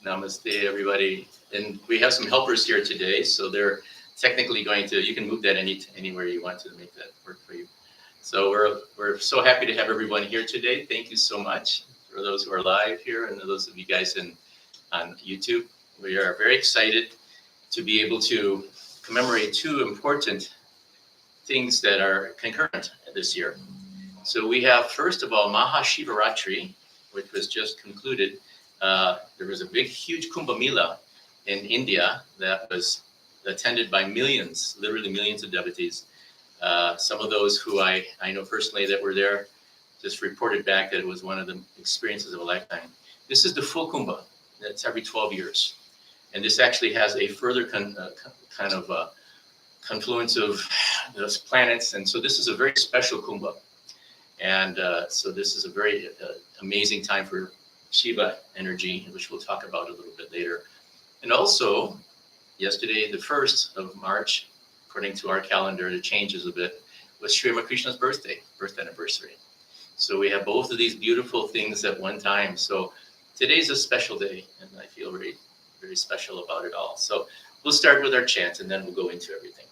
Namaste, everybody. And we have some helpers here today, so they're technically going to, you can move that anywhere you want to make that work for you. So we're so happy to have everyone here today. Thank you so much for those who are live here and those of you guys on YouTube. We are very excited to be able to commemorate two important things that are concurrent this year. So we have, first of all, Maha Shivaratri, which was just concluded. There was a big, huge Kumbh Mela in India that was attended by millions, literally millions of devotees. Some of those who I know personally that were there just reported back that it was one of the experiences of a lifetime. This is the full Kumbh. That's every 12 years. And this actually has a further confluence of those planets. And so this is a very special Kumbh. And so this is a very amazing time for Shiva energy, which we'll talk about a little bit later. And also, yesterday, the 1st of March, according to our calendar, it changes a bit, was Sri Ramakrishna's birth anniversary. So we have both of these beautiful things at one time. So today's a special day, and I feel very, very special about it all. So we'll start with our chant, and then we'll go into everything.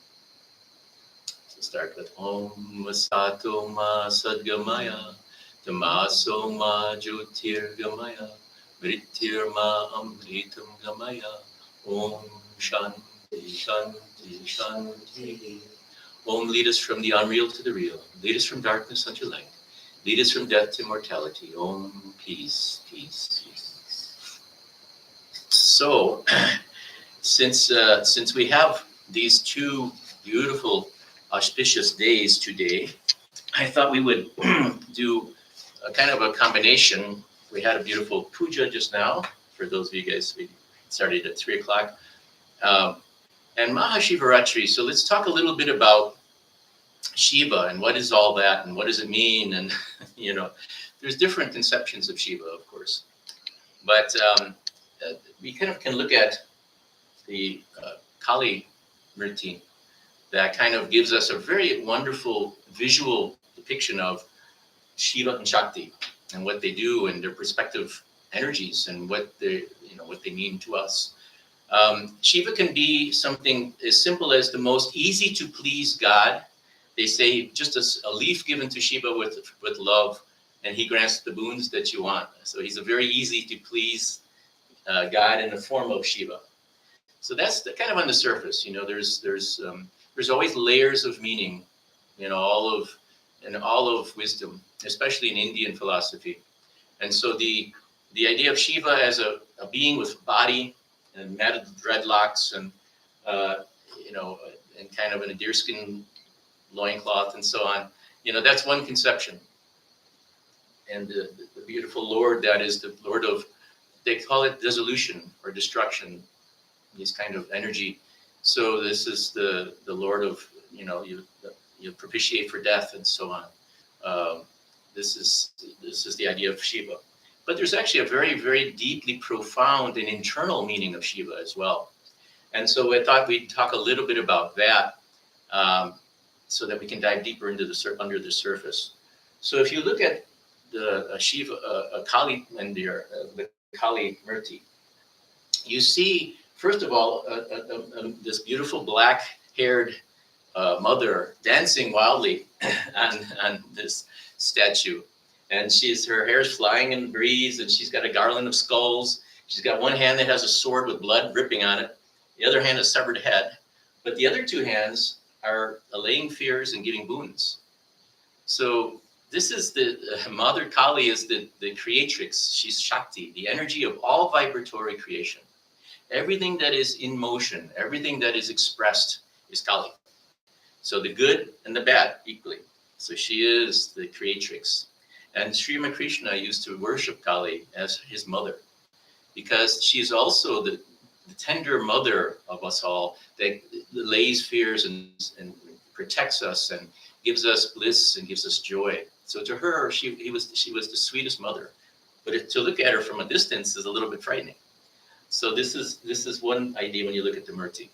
So start with Om Sato Ma Sadgamaya Tamaso Ma Jyotirgamaya Mrityirma Amritam Gamaya Om Shanti Shanti Shanti. Om, lead us from the unreal to the real. Lead us from darkness unto light. Lead us from death to mortality. Om, peace, peace, peace. So, since we have these two beautiful auspicious days today, I thought we would do a kind of a combination. We had a beautiful puja just now. For those of you guys, we started at 3 o'clock. And Maha Shivaratri. So let's talk a little bit about Shiva and what is all that and what does it mean? And, you know, there's different conceptions of Shiva, of course. But we kind of can look at the Kali Murti that kind of gives us a very wonderful visual depiction of Shiva and Shakti and what they do and their respective energies and what they mean to us. Shiva can be something as simple as the most easy to please God. They say just a leaf given to Shiva with love, and he grants the boons that you want. So he's a very easy to please God in the form of Shiva. So that's kind of on the surface. You know, there's always layers of meaning in all of wisdom, especially in Indian philosophy. And so the idea of Shiva as a being with body and matted dreadlocks and and kind of in a deerskin loincloth and so on, that's one conception. And the beautiful Lord that is the Lord of, they call it dissolution or destruction, this kind of energy. So this is the Lord of, you propitiate for death and so on. This is the idea of Shiva. But there's actually a very, very deeply profound and internal meaning of Shiva as well. And so I thought we'd talk a little bit about that so that we can dive deeper into under the surface. So if you look at the Shiva, Kali Mandir, the Kali Murti, you see, first of all, this beautiful black-haired mother dancing wildly on this statue. And her hair is flying in the breeze, and she's got a garland of skulls. She's got one hand that has a sword with blood dripping on it. The other hand, a severed head. But the other two hands are allaying fears and giving boons. So this is Mother Kali is the creatrix. She's Shakti, the energy of all vibratory creation. Everything that is in motion, everything that is expressed is Kali. So the good and the bad equally. So she is the creatrix. And Sri Ramakrishna used to worship Kali as his mother because she's also the tender mother of us all that lays fears and protects us and gives us bliss and gives us joy. So to her, she was the sweetest mother. But to look at her from a distance is a little bit frightening. So this is one idea when you look at the Murti.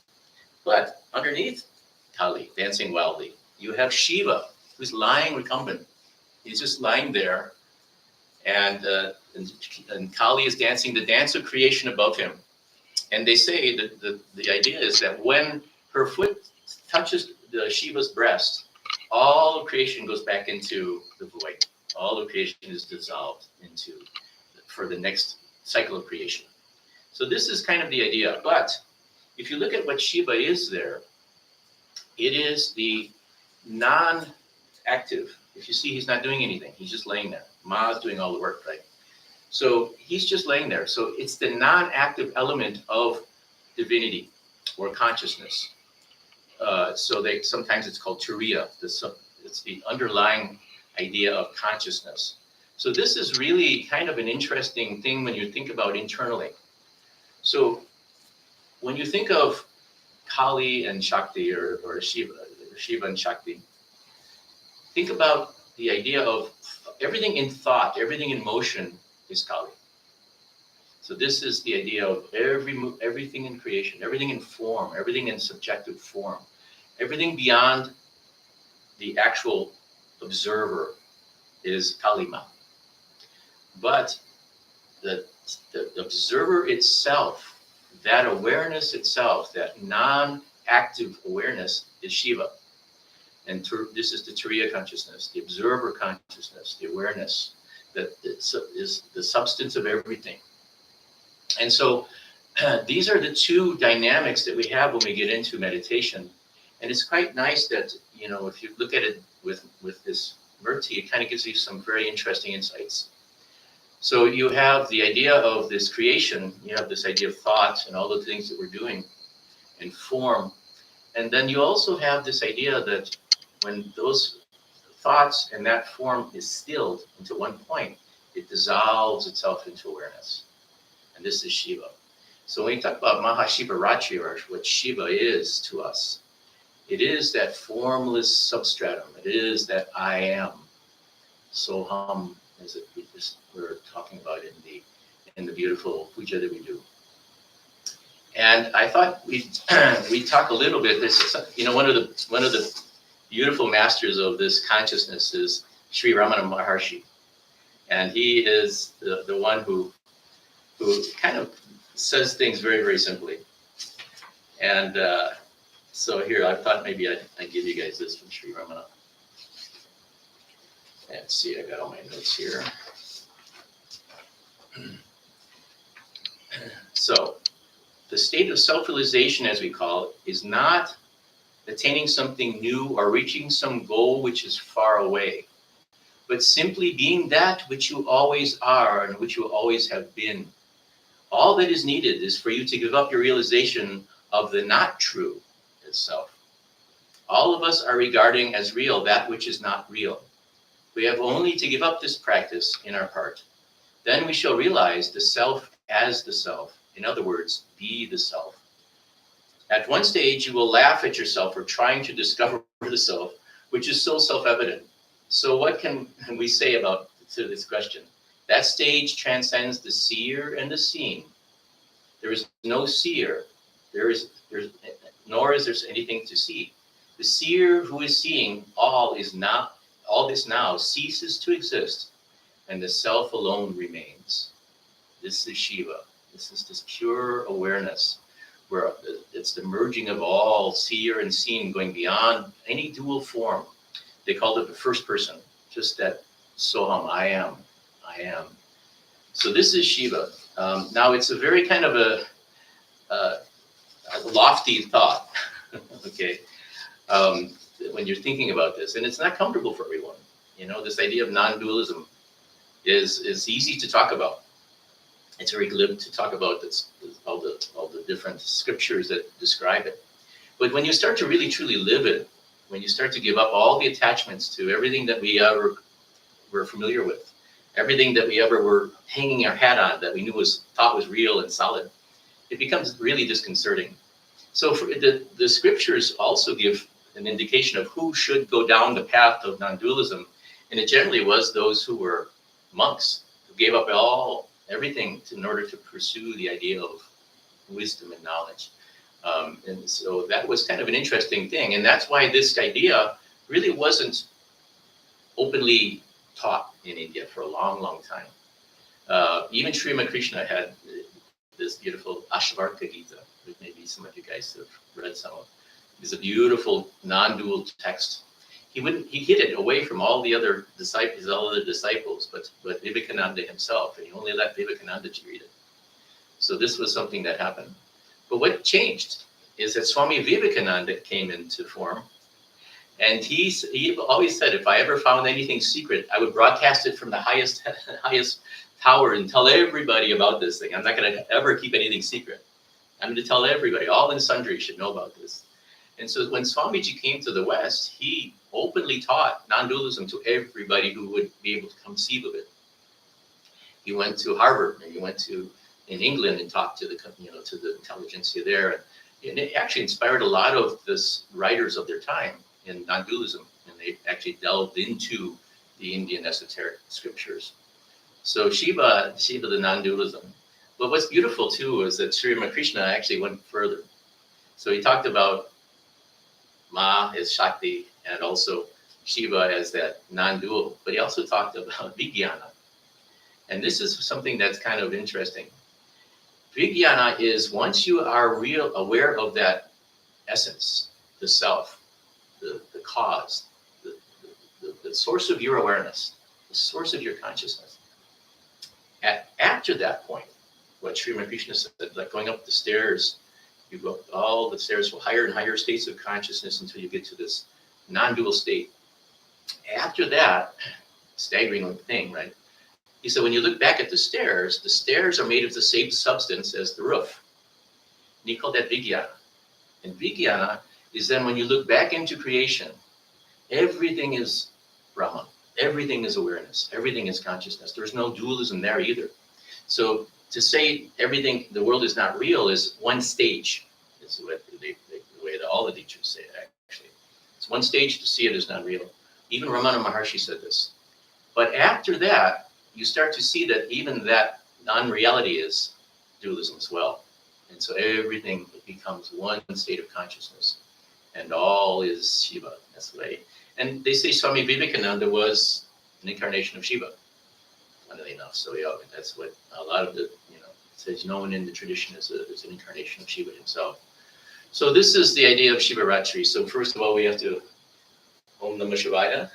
But underneath Kali, dancing wildly, you have Shiva, who's lying recumbent. He's just lying there. And and Kali is dancing the dance of creation above him. And they say that the idea is that when her foot touches the Shiva's breast, all of creation goes back into the void. All of creation is dissolved into for the next cycle of creation. So this is kind of the idea. But if you look at what Shiva is there, it is the non-active. If you see, he's not doing anything. He's just laying there. Ma's doing all the work, right? So he's just laying there. So it's the non-active element of divinity or consciousness. So sometimes it's called Turiya. It's the underlying idea of consciousness. So this is really kind of an interesting thing when you think about internally. So when you think of Kali and Shakti or Shiva and Shakti, think about the idea of everything in thought, everything in motion is Kali. So this is the idea of everything in creation, everything in form, everything in subjective form, everything beyond the actual observer is Kalima. But the observer itself, that awareness itself, that non-active awareness is Shiva. And this is the Turiya consciousness, the observer consciousness, the awareness that is the substance of everything. And so these are the two dynamics that we have when we get into meditation. And it's quite nice that, you know, if you look at it with this Murti, it kind of gives you some very interesting insights. So you have the idea of this creation, you have this idea of thought and all the things that we're doing and form. And then you also have this idea that when those thoughts and that form is stilled into one point, it dissolves itself into awareness. And this is Shiva. So when we talk about Maha Shivaratri, or what Shiva is to us, it is that formless substratum. It is that I am. Soham, as we're talking about in the beautiful puja that we do. And I thought we'd talk a little bit. This is, you know, one of the beautiful masters of this consciousness is Sri Ramana Maharshi, and he is the one who kind of says things very, very simply. And so here, I thought maybe I'd give you guys this from Sri Ramana. Let's see, I got all my notes here. So, the state of self-realization, as we call it, is not attaining something new or reaching some goal which is far away, but simply being that which you always are and which you always have been. All that is needed is for you to give up your realization of the not true itself. All of us are regarding as real that which is not real. We have only to give up this practice in our part. Then we shall realize the self as the self. In other words, be the self. At one stage, you will laugh at yourself for trying to discover the self, which is so self-evident. So what can we say to this question? That stage transcends the seer and the seen. There is no seer, nor is there anything to see. The seer who is seeing all this now ceases to exist, and the self alone remains. This is Shiva. This is this pure awareness, where it's the merging of all seer and seen, going beyond any dual form. They called it the first person, just that Soham, I am. So this is Shiva. Now it's a very kind of a lofty thought, okay, when you're thinking about this, and it's not comfortable for everyone. You know, this idea of non-dualism is easy to talk about. It's very glib to talk about this, all the different scriptures that describe it. But when you start to really truly live it, when you start to give up all the attachments to everything that we ever were familiar with, everything that we ever were hanging our hat on, that we thought was real and solid, it becomes really disconcerting. So the scriptures also give an indication of who should go down the path of non-dualism, and it generally was those who were monks, who gave up everything in order to pursue the idea of wisdom and knowledge. And so that was kind of an interesting thing, and that's why this idea really wasn't openly taught in India for a long, long time. Even Sri Ramakrishna had this beautiful Ashvarka Gita, which maybe some of you guys have read some of. It's a beautiful non-dual text. He hid it away from all the other disciples, but Vivekananda himself, and he only let Vivekananda read it. So this was something that happened. But what changed is that Swami Vivekananda came into form, and he always said, if I ever found anything secret, I would broadcast it from the highest tower and tell everybody about this thing. I'm not going to ever keep anything secret. I'm going to tell everybody, all and sundry should know about this. And so when Swamiji came to the West, he openly taught non-dualism to everybody who would be able to conceive of it. He went to Harvard, and he went in England and talked to the intelligentsia there. And it actually inspired a lot of the writers of their time in non-dualism, and they actually delved into the Indian esoteric scriptures. So Shiva the non-dualism. But what's beautiful too is that Sri Ramakrishna actually went further. So he talked about Ma as Shakti and also Shiva as that non-dual, but he also talked about Vijnana. And this is something that's kind of interesting. Vijnana is once you are aware of that essence, the self, the cause, the source of your awareness, the source of your consciousness. After that point, what Sri Ramakrishna said, like going up the stairs, you go up all the stairs for higher and higher states of consciousness until you get to this non-dual state. After that, staggering thing, right? He said, when you look back at the stairs are made of the same substance as the roof. And he called that Vijnana. And Vijnana is then when you look back into creation, everything is Brahman. Everything is awareness. Everything is consciousness. There's no dualism there either. So to say everything, the world is not real is one stage. Is the way that all the teachers say it, actually. It's one stage to see it as not real. Even Ramana Maharshi said this. But after that, you start to see that even that non-reality is dualism as well. And so everything becomes one state of consciousness. And all is Shiva. That's the way. And they say Swami Vivekananda was an incarnation of Shiva, funnily enough. So yeah, that's what a lot of the, it's known in the tradition as an incarnation of Shiva himself. So this is the idea of Shivaratri. So first of all, we have to Om Namah Shivaya.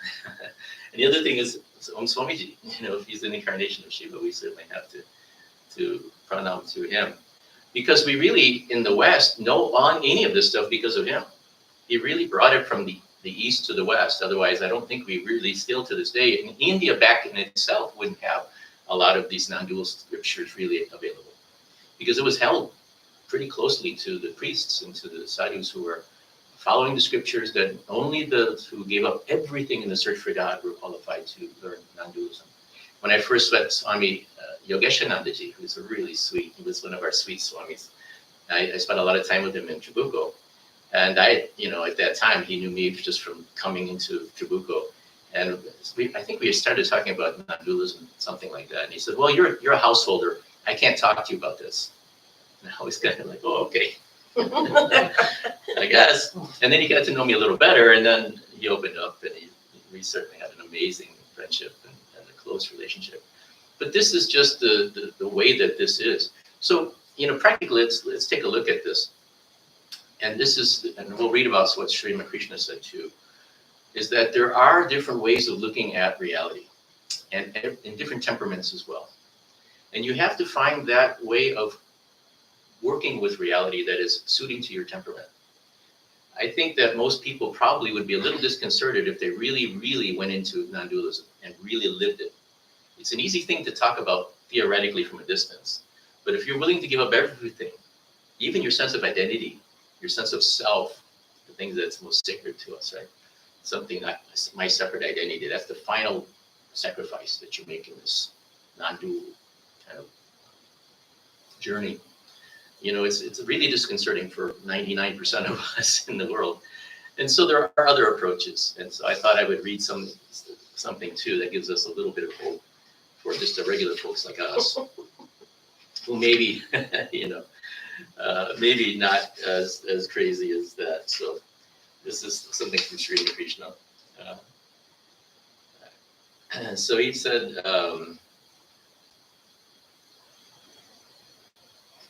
And the other thing is Om Swamiji. If he's an incarnation of Shiva, we certainly have to pranam to him. Because we really, in the West, know on any of this stuff because of him. He really brought it from the East to the West. Otherwise, I don't think we really still to this day, in India back in itself wouldn't have a lot of these non-dual scriptures really available. Because it was held pretty closely to the priests and to the sadhus who were following the scriptures, that only those who gave up everything in the search for God were qualified to learn non-dualism. When I first met Swami Yogeshanandaji, who's a really sweet, he was one of our sweet Swamis. I spent a lot of time with him in Trabuco. And at that time, he knew me just from coming into Trabuco. And I think we started talking about non-dualism, something like that. And he said, well, you're a householder. I can't talk to you about this. And I was kind of like, oh, okay. I guess. And then he got to know me a little better. And then he opened up, and we certainly had an amazing friendship and a close relationship. But this is just the way that this is. So, practically, let's take a look at this. And and we'll read about what Sri Ramakrishna said too, is that there are different ways of looking at reality, and in different temperaments as well. And you have to find that way of working with reality that is suiting to your temperament. I think that most people probably would be a little disconcerted if they really, really went into non-dualism and really lived it. It's an easy thing to talk about theoretically from a distance, but if you're willing to give up everything, even your sense of identity, your sense of self, the thing that's most sacred to us, right? Something like my separate identity, that's the final sacrifice that you make in this non-dual kind of journey. It's really disconcerting for 99% of us in the world. And so there are other approaches. And so I thought I would read something too that gives us a little bit of hope for just the regular folks like us, who maybe, maybe not as crazy as that. So this is something from Sri Ramakrishna. So he said,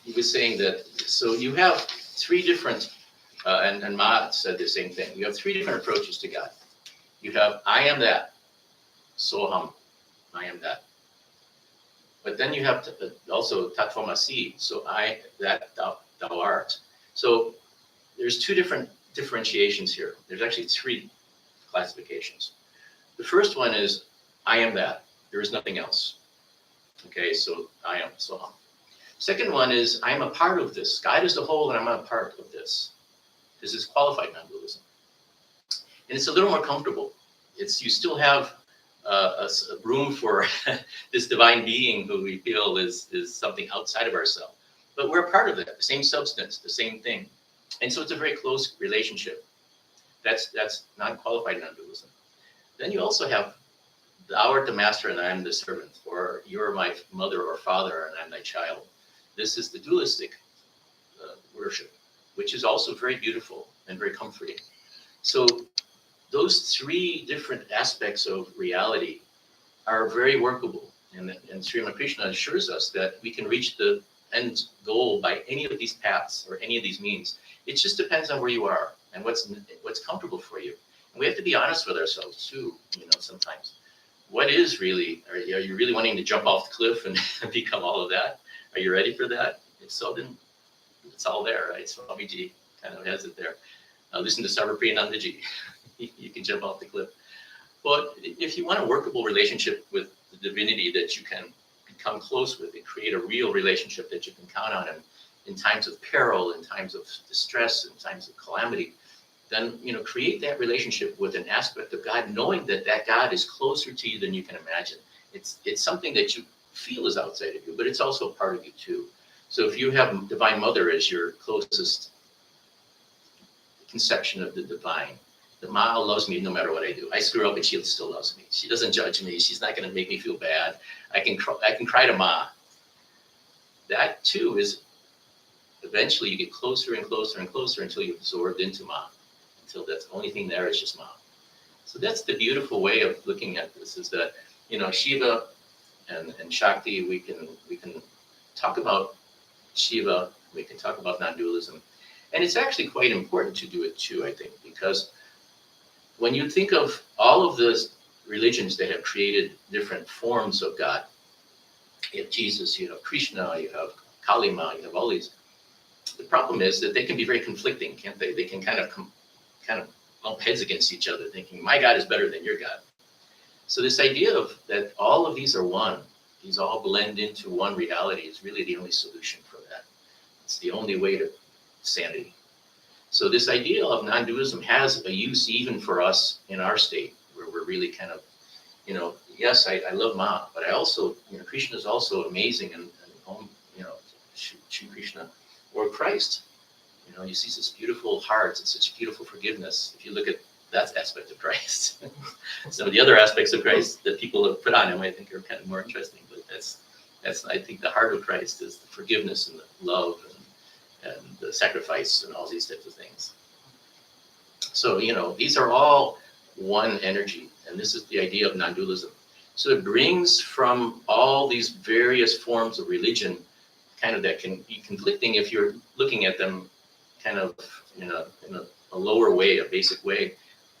he was saying that, so you have three different, and Ma said the same thing. You have three different approaches to God. You have, I am that, soham, I am that. But then you have also tatvamasi, so I, that thou art. So there's two different differentiations here. There's actually three classifications. The first one is, I am that, there is nothing else. Okay, so I am soham. Second one is, I am a part of this. God is the whole, and I'm a part of this. This is qualified non-dualism. And it's a little more comfortable. You still have a room for this divine being who we feel is something outside of ourselves. But we're a part of it, the same substance, the same thing. And so it's a very close relationship. That's non-qualified non-dualism. Then you also have, thou art the master and I am the servant, or you're my mother or father and I'm thy child. This is the dualistic worship, which is also very beautiful and very comforting. So those three different aspects of reality are very workable. And Sri Ramakrishna assures us that we can reach the end goal by any of these paths or any of these means. It just depends on where you are and what's comfortable for you. And we have to be honest with ourselves too, sometimes. What is really, are you really wanting to jump off the cliff and become all of that? Are you ready for that? If so, then it's all there, right? Swamiji kind of has it there. Listen to Sarvapriyanandaji. You can jump off the cliff. But if you want a workable relationship with the divinity that you can become close with and create a real relationship that you can count on in times of peril, in times of distress, in times of calamity, then create that relationship with an aspect of God, knowing that God is closer to you than you can imagine. It's something that you feel is outside of you, but it's also a part of you too. So if you have Divine Mother as your closest conception of the divine, that Ma loves me no matter what I do. I screw up and she still loves me. She doesn't judge me. She's not going to make me feel bad. I can cry to Ma. That too is, eventually you get closer and closer and closer until you're absorbed into Ma, until that's the only thing there is just Ma. So that's the beautiful way of looking at this, is that Shiva and Shakti, we can talk about Shiva, we can talk about non-dualism. And it's actually quite important to do it too, I think, because when you think of all of the religions that have created different forms of God, you have Jesus, you have Krishna, you have Kali Ma, you have all these. The problem is that they can be very conflicting, can't they? They can kind of bump heads against each other, thinking, my God is better than your God. So this idea of that all of these are one, these all blend into one reality, is really the only solution for that. It's the only way to sanity. So this idea of non-dualism has a use even for us in our state, where we're really kind of, yes, I love Ma, but I also, Krishna is also amazing, and Shri Krishna or Christ. You see such beautiful hearts and such beautiful forgiveness. If you look at that aspect of Christ, some of the other aspects of Christ that people have put on him, I think, are kind of more interesting. But that's I think the heart of Christ is the forgiveness and the love and the sacrifice and all these types of things. So these are all one energy, and this is the idea of non-dualism. So it brings from all these various forms of religion, kind of that can be conflicting if you're looking at them kind of in a lower way, a basic way,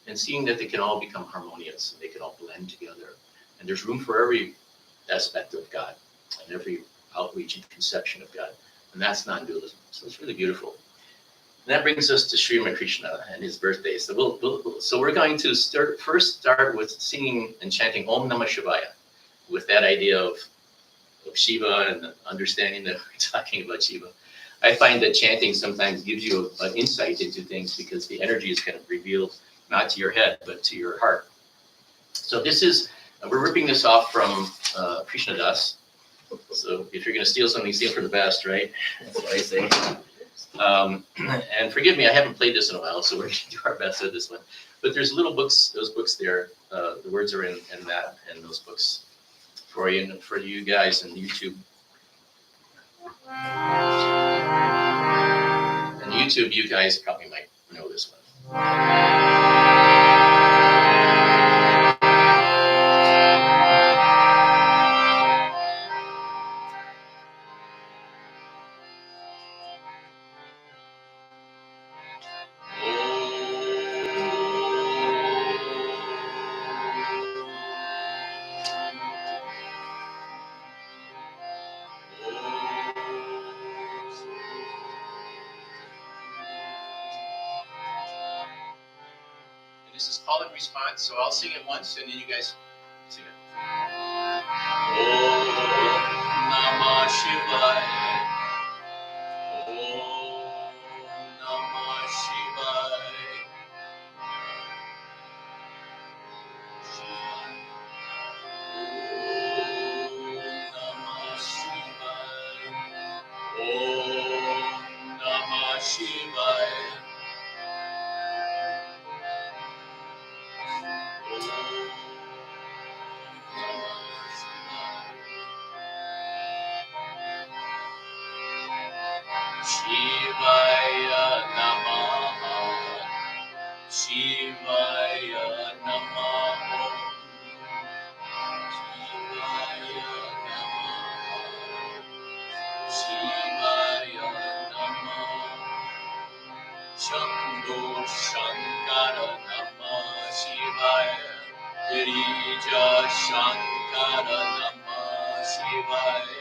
and seeing that they can all become harmonious and they can all blend together. And there's room for every aspect of God and every outreach and conception of God. And that's non-dualism. So it's really beautiful. And that brings us to Sri Ramakrishna and his birthday. So we're going to start with singing and chanting Om Namah Shivaya, with that idea of Shiva and understanding that we're talking about Shiva. I find that chanting sometimes gives you an insight into things, because the energy is kind of revealed not to your head, but to your heart. So we're ripping this off from Krishna Das. So if you're going to steal something, steal from the best, right? That's what I say. And forgive me, I haven't played this in a while, so we're going to do our best with this one. But there's little books, those books there, the words are in those books for you and for you guys on YouTube. And YouTube, you guys probably might know this one. This is call and response, so I'll sing it once and then you guys sing it. Om Namah Shivaya. Om Namah Shivaya. Om Namah Shivaya. Shivaya Namaha. Shivaya Namaha. Shivaya Namaha. Shivaya Namaha. Shambho Shankara Namah Shivaya. Girija Shankara Namah Shivaya.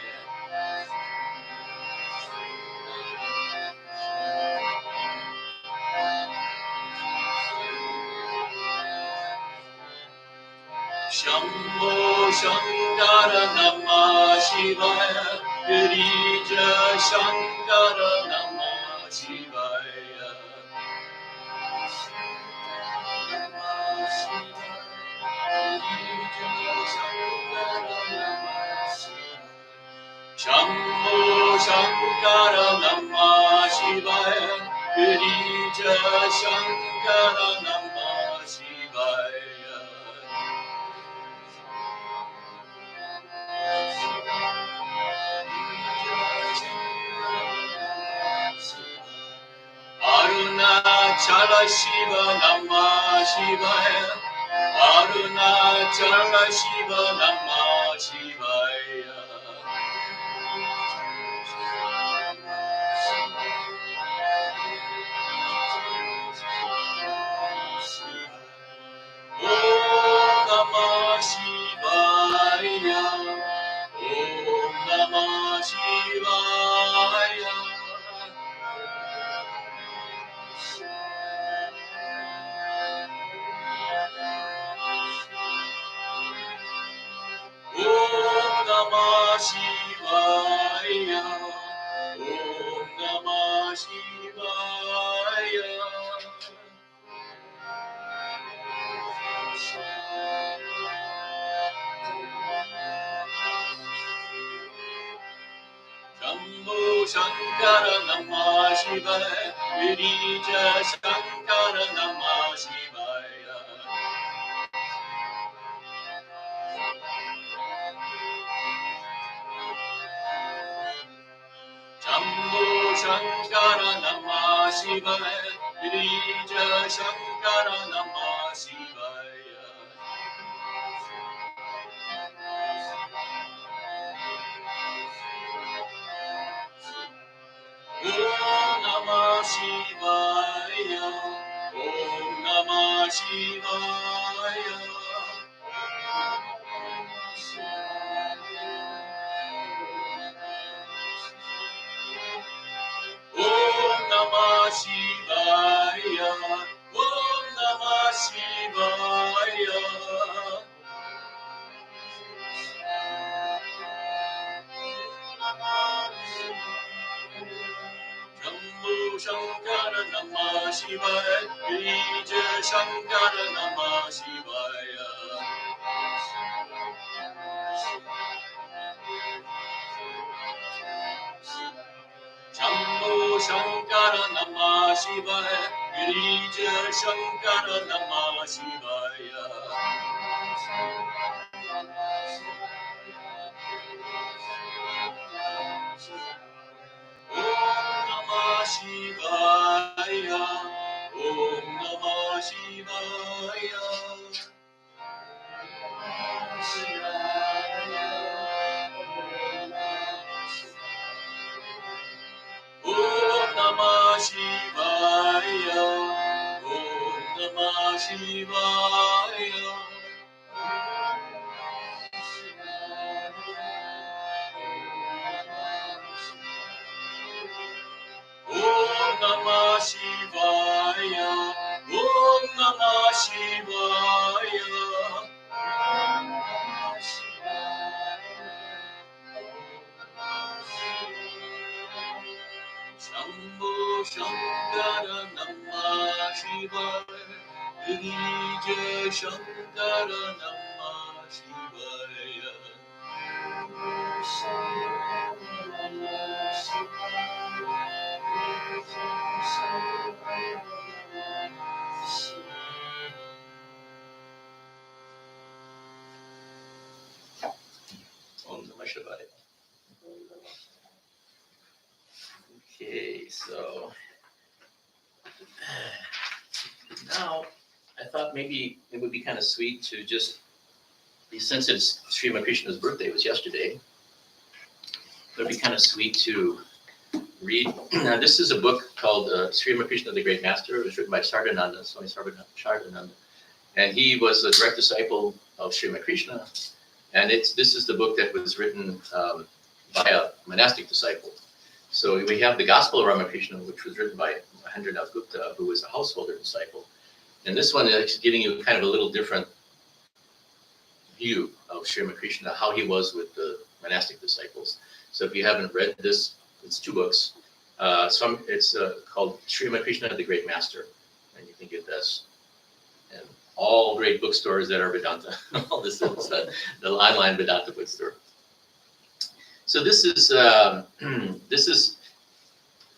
Shambho Shankara Namah Shivaya. Girija Shankara Namah Shivaya. Shambho Shankara Namah Shivaya. Girija Shankara Namah Shivaya. Arunachala Shiva Namah Shivaya. Arunachala Shiva Namah Shivaya. Om Namah Shivaya. Om Namah Shivaya. Om Namah Shivaya. Om Namah Shivaya. Shambho Shankara Namah Shivaya. Girija Shankara Namah Shivaya. Shambho Shankara Namah Shivaya. Girija Shankara Namah Shivaya. Om Namah Shivaya. Om Namah Shivaya. Om Namah Shivaya. Om Namah Shivaya. Shambho Shankara Namah Shivaya. Girija Shankara Namah Shivaya. Shambho Shankara Namah Shivaya. Girija Shankara Namah Shivaya. Om Namah Shivaya. Om Namah Shivaya. Om Namah Shivaya. Om Namah Shivaya. Om Namah Shivaya. Om Namah Shambho Shankara Namah Shivaya. Jai Shankara Namah Shivaya. Om Namah Shivaya. Okay, so now I thought maybe it would be kind of sweet to just, since it's Sri Ramakrishna's birthday was yesterday, it would be kind of sweet to read. Now, this is a book called Sri Ramakrishna, the Great Master. It was written by Sardananda, Swami Sardananda. And he was a direct disciple of Sri Ramakrishna. And this is the book that was written by a monastic disciple. So we have the Gospel of Ramakrishna, which was written by Mahendranath Gupta, who was a householder disciple. And this one is giving you kind of a little different view of Sri Ramakrishna, how he was with the monastic disciples. So if you haven't read this, it's 2 books. It's called Sri Ramakrishna, the Great Master. And you can get this in all great bookstores that are Vedanta. All this is the online Vedanta bookstore. So this is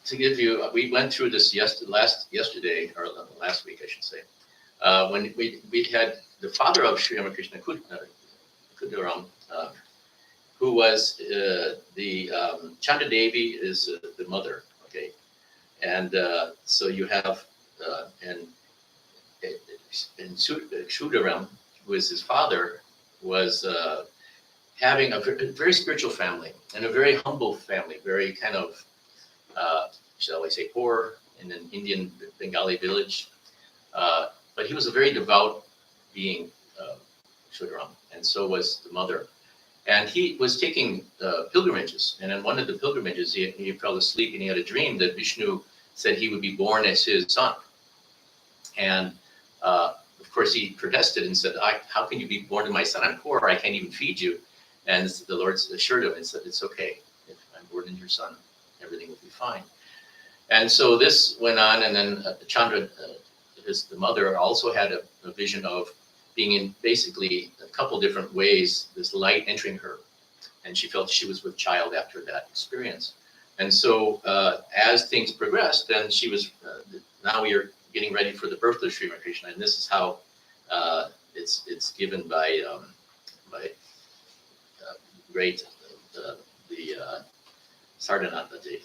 to give you. We went through this yesterday or last week, I should say, when we had the father of Sri Ramakrishna, Kudaram, who was the Chanda Devi is the mother. Okay, and so you have and Shudaram, who is his father, was having a very spiritual family and a very humble family, very kind of, shall we say, poor in an Indian Bengali village. But he was a very devout being, Shudaram, and so was the mother. And he was taking pilgrimages, and in one of the pilgrimages, he fell asleep and he had a dream that Vishnu said he would be born as his son. And of course, he protested and said, how can you be born to my son? I'm poor, I can't even feed you. And the Lord assured him and said, it's okay. If I'm born in your son, everything will be fine. And so this went on, and then Chandra, the mother, also had a vision of being in basically a couple different ways, this light entering her. And she felt she was with child after that experience. And so as things progressed, then she was, now we are getting ready for the birth of Sri Ramakrishna. And this is how it's given by great the Sardananda Devi.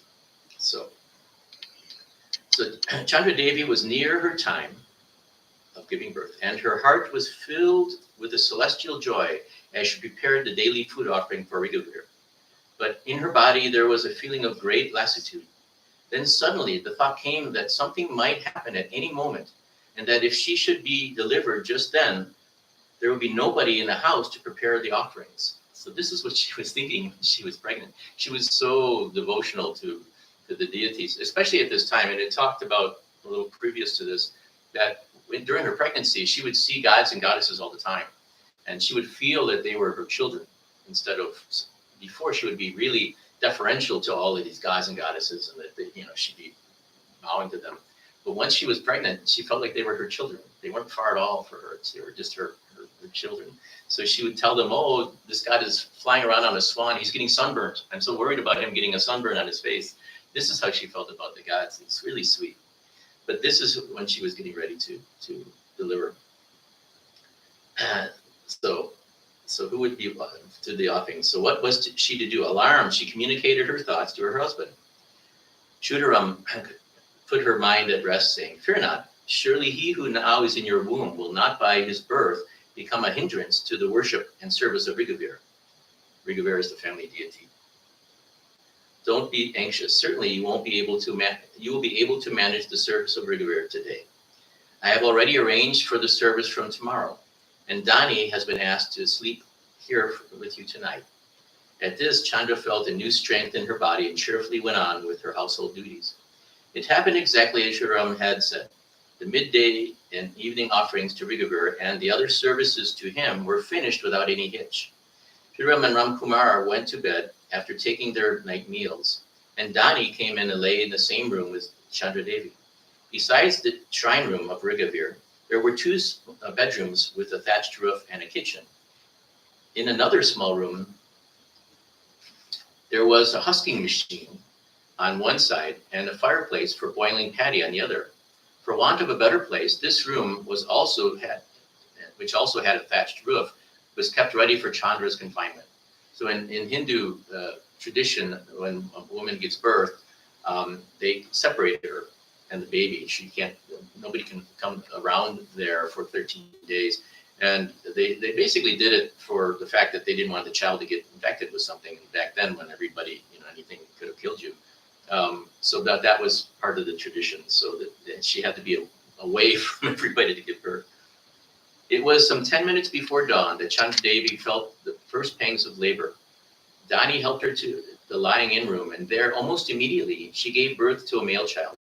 So Chandra Devi was near her time of giving birth, and her heart was filled with a celestial joy as she prepared the daily food offering for Rigavir. But in her body there was a feeling of great lassitude. Then suddenly the thought came that something might happen at any moment, and that if she should be delivered just then, there would be nobody in the house to prepare the offerings. So this is what she was thinking when she was pregnant. She was so devotional to the deities, especially at this time. And it talked about a little previous to this, that during her pregnancy, she would see gods and goddesses all the time. And she would feel that they were her children, instead of, before she would be really deferential to all of these gods and goddesses, and that they, she'd be bowing to them. But once she was pregnant, she felt like they were her children. They weren't far at all for her. They were just her children. So she would tell them, oh, this god is flying around on a swan. He's getting sunburned. I'm so worried about him getting a sunburn on his face. This is how she felt about the gods. It's really sweet. But this is when she was getting ready to deliver. So who would be to the offering? So what was she to do? Alarmed, she communicated her thoughts to her husband. Shudaram put her mind at rest, saying, fear not. Surely he who now is in your womb will not by his birth become a hindrance to the worship and service of Rigavir. Rigavir is the family deity. Don't be anxious. Certainly you will be able to manage the service of Rigavir today. I have already arranged for the service from tomorrow, and Dani has been asked to sleep here with you tonight. At this, Chandra felt a new strength in her body and cheerfully went on with her household duties. It happened exactly as Shudaram had said. The midday and evening offerings to Rigavir and the other services to him were finished without any hitch. Sriram and Ramkumar went to bed after taking their night meals, and Dani came in and lay in the same room with Chandradevi. Besides the shrine room of Rigavir, there were two bedrooms with a thatched roof and a kitchen. In another small room, there was a husking machine on one side and a fireplace for boiling paddy on the other. For want of a better place, this room which also had a thatched roof, was kept ready for Chandra's confinement. So in Hindu tradition, when a woman gives birth, they separate her and the baby. Nobody can come around there for 13 days. And they basically did it for the fact that they didn't want the child to get infected with something back then when everybody, anything could have killed you. So that was part of the tradition. So that she had to be away from everybody to give birth. It was some 10 minutes before dawn that Chandradevi felt the first pangs of labor. Dani helped her to the lying-in room, and there, almost immediately, she gave birth to a male child.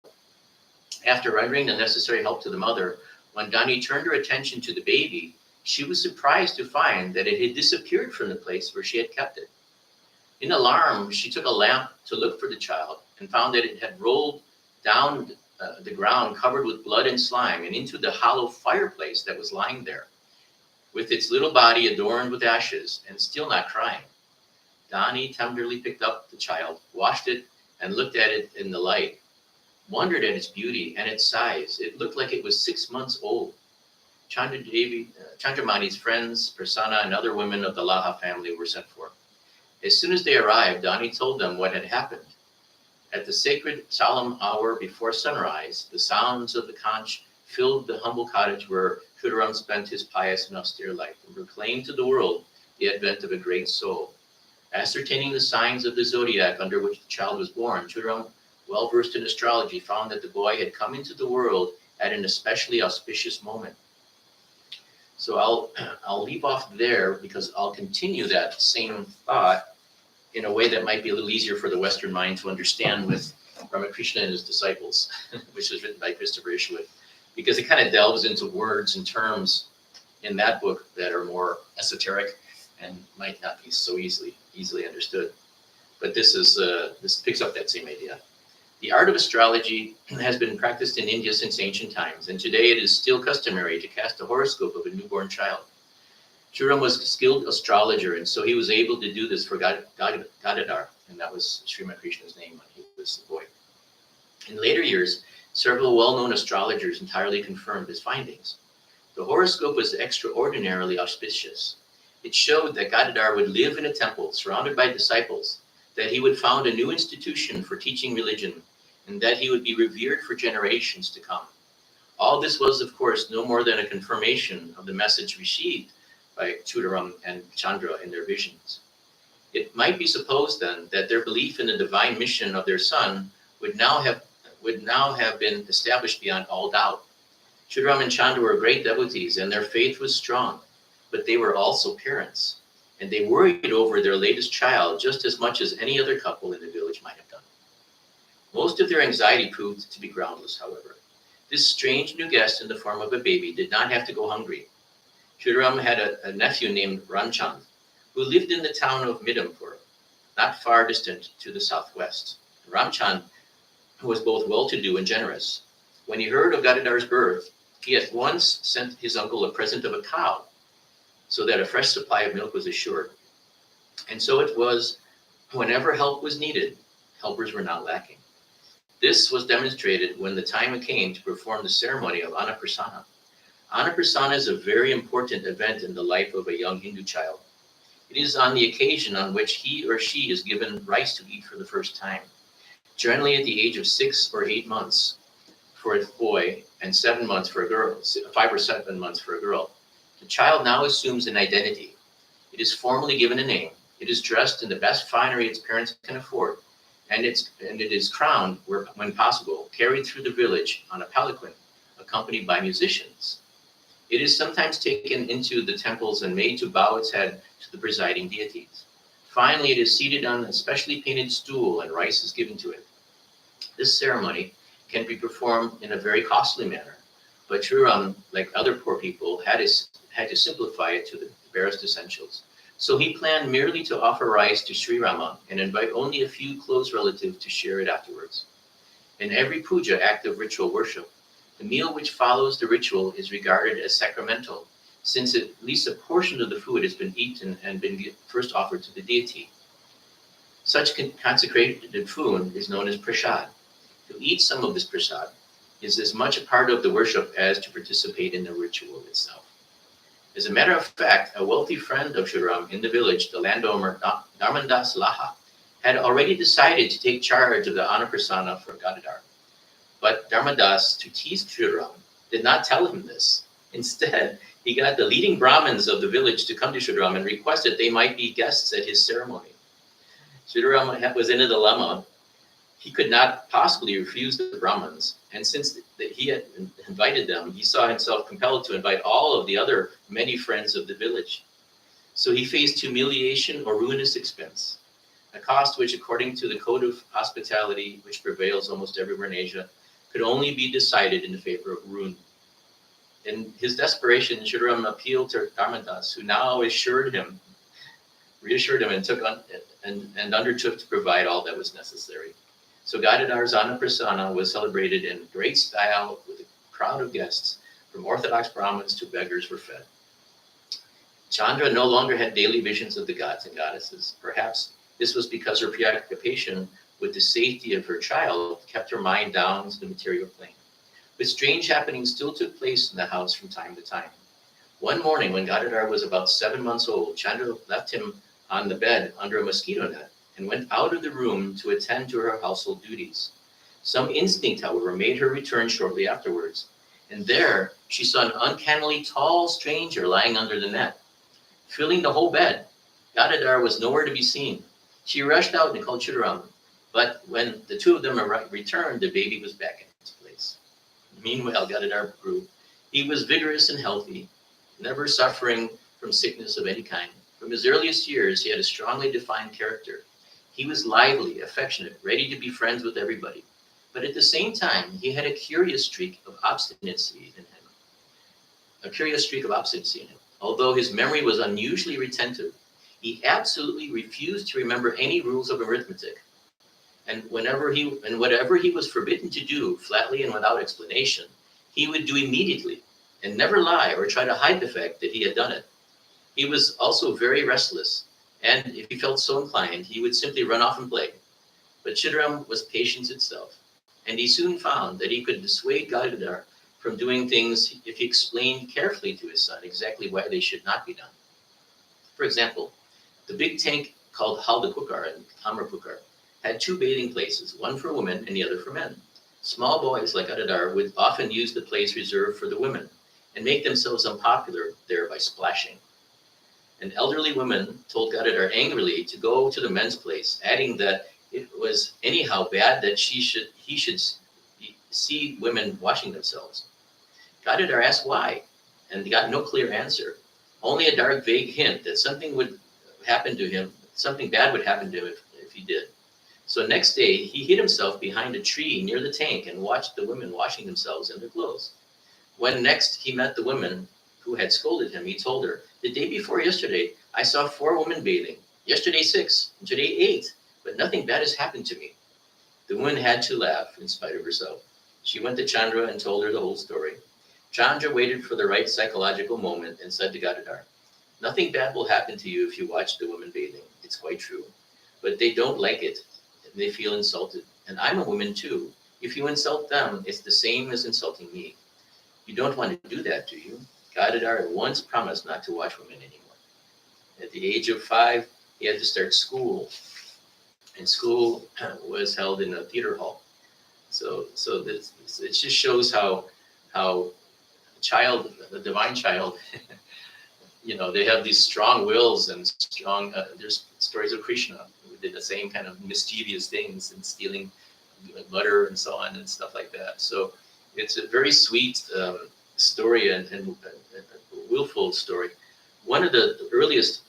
After rendering the necessary help to the mother, when Dani turned her attention to the baby, she was surprised to find that it had disappeared from the place where she had kept it. In alarm, she took a lamp to look for the child and found that it had rolled down the ground covered with blood and slime and into the hollow fireplace that was lying there, with its little body adorned with ashes and still not crying. Dani tenderly picked up the child, washed it, and looked at it in the light, wondered at its beauty and its size. It looked like it was 6 months old. Chandramani's friends, Prasanna, and other women of the Laha family were sent for. As soon as they arrived, Dani told them what had happened. At the sacred solemn hour before sunrise, the sounds of the conch filled the humble cottage where Chudaram spent his pious and austere life and proclaimed to the world the advent of a great soul. Ascertaining the signs of the zodiac under which the child was born, Chudaram, well versed in astrology, found that the boy had come into the world at an especially auspicious moment. So I'll leave off there because I'll continue that same thought in a way that might be a little easier for the Western mind to understand with Ramakrishna and his disciples, which was written by Christopher Isherwood, because it kind of delves into words and terms in that book that are more esoteric and might not be so easily understood. But this picks up that same idea. The art of astrology has been practiced in India since ancient times, and today it is still customary to cast a horoscope of a newborn child. Chudaram was a skilled astrologer, and so he was able to do this for Gadadhar, and that was Sri Ramakrishna's name when he was a boy. In later years, several well-known astrologers entirely confirmed his findings. The horoscope was extraordinarily auspicious. It showed that Gadadhar would live in a temple surrounded by disciples, that he would found a new institution for teaching religion, and that he would be revered for generations to come. All this was, of course, no more than a confirmation of the message received by Chudaram and Chandra in their visions. It might be supposed then that their belief in the divine mission of their son would now have been established beyond all doubt. Chudaram and Chandra were great devotees, and their faith was strong, but they were also parents, and they worried over their latest child just as much as any other couple in the village might have done. Most of their anxiety proved to be groundless, however. This strange new guest in the form of a baby did not have to go hungry. Chudaram had a nephew named Ramchand, who lived in the town of Midampur, not far distant to the southwest. Ramchand was both well-to-do and generous. When he heard of Gadadhar's birth, he at once sent his uncle a present of a cow, so that a fresh supply of milk was assured. And so it was, whenever help was needed, helpers were not lacking. This was demonstrated when the time came to perform the ceremony of Annaprasana. Annaprasana is a very important event in the life of a young Hindu child. It is on the occasion on which he or she is given rice to eat for the first time, generally at the age of 6 or 8 months for a boy and 7 months for a girl, 5 or 7 months for a girl. The child now assumes an identity. It is formally given a name. It is dressed in the best finery its parents can afford, and it is crowned, when possible, carried through the village on a palanquin, accompanied by musicians. It is sometimes taken into the temples and made to bow its head to the presiding deities. Finally, it is seated on a specially painted stool and rice is given to it. This ceremony can be performed in a very costly manner. But Sri Ram, like other poor people, had to simplify it to the barest essentials. So he planned merely to offer rice to Sri Rama and invite only a few close relatives to share it afterwards. In every puja, act of ritual worship, the meal which follows the ritual is regarded as sacramental, since at least a portion of the food has been eaten and been first offered to the deity. Such consecrated food is known as prasad. To eat some of this prasad is as much a part of the worship as to participate in the ritual itself. As a matter of fact, a wealthy friend of Sri Ram in the village, the landowner Dharmandas Laha, had already decided to take charge of the Anaprasana for Gadadhar. But Dharmadas, to tease Sri Ram, did not tell him this. Instead, he got the leading Brahmins of the village to come to Sri Ram and requested they might be guests at his ceremony. Sri Ram was in a dilemma. He could not possibly refuse the Brahmins, and since he had invited them, he saw himself compelled to invite all of the other many friends of the village. So he faced humiliation or ruinous expense, a cost which, according to the code of hospitality which prevails almost everywhere in Asia, could only be decided in favor of ruin. In his desperation, Sri Ram appealed to Dharmadas, who now reassured him and undertook to provide all that was necessary. So Gadadhar's Anaprasana was celebrated in great style with a crowd of guests. From Orthodox Brahmins to beggars were fed. Chandra no longer had daily visions of the gods and goddesses. Perhaps this was because her preoccupation with the safety of her child kept her mind down to the material plane. But strange happenings still took place in the house from time to time. One morning when Gadadhar was about 7 months old, Chandra left him on the bed under a mosquito net and went out of the room to attend to her household duties. Some instinct, however, made her return shortly afterwards, and there she saw an uncannily tall stranger lying under the net, filling the whole bed. Gadadhar was nowhere to be seen. She rushed out and called Sri Ram, but when the two of them returned, the baby was back in its place. Meanwhile, Gadadhar grew. He was vigorous and healthy, never suffering from sickness of any kind. From his earliest years, he had a strongly defined character. He was lively, affectionate, ready to be friends with everybody. But at the same time, he had a curious streak of obstinacy in him. Although his memory was unusually retentive, he absolutely refused to remember any rules of arithmetic. And whatever he was forbidden to do, flatly and without explanation, he would do immediately and never lie or try to hide the fact that he had done it. He was also very restless, and if he felt so inclined, he would simply run off and play. But Sri Ram was patience itself, and he soon found that he could dissuade Gadadhar from doing things if he explained carefully to his son exactly why they should not be done. For example, the big tank called Haldapukar and Tamrapukar had 2 bathing places, one for women and the other for men. Small boys like Gadadhar would often use the place reserved for the women and make themselves unpopular there by splashing. An elderly woman told Gadadhar angrily to go to the men's place, adding that it was anyhow bad that he should see women washing themselves. Gadadhar asked why, and he got no clear answer, only a dark, vague hint that something bad would happen to him if he did. So next day, he hid himself behind a tree near the tank and watched the women washing themselves in their clothes. When next he met the woman who had scolded him, he told her, "The day before yesterday, I saw 4 women bathing. Yesterday 6, and today 8, but nothing bad has happened to me." The woman had to laugh in spite of herself. She went to Chandra and told her the whole story. Chandra waited for the right psychological moment and said to Gadadhar, "Nothing bad will happen to you if you watch the women bathing. It's quite true. But they don't like it. They feel insulted. And I'm a woman too. If you insult them, it's the same as insulting me. You don't want to do that, do you?" Gadadhar at once promised not to watch women anymore. At the age of 5, he had to start school. And school was held in a theater hall. So it just shows how the divine child, they have these strong wills and strong, there's stories of Krishna who did the same kind of mischievous things and stealing butter and so on and stuff like that. So it's a very sweet story and a willful story. One of the earliest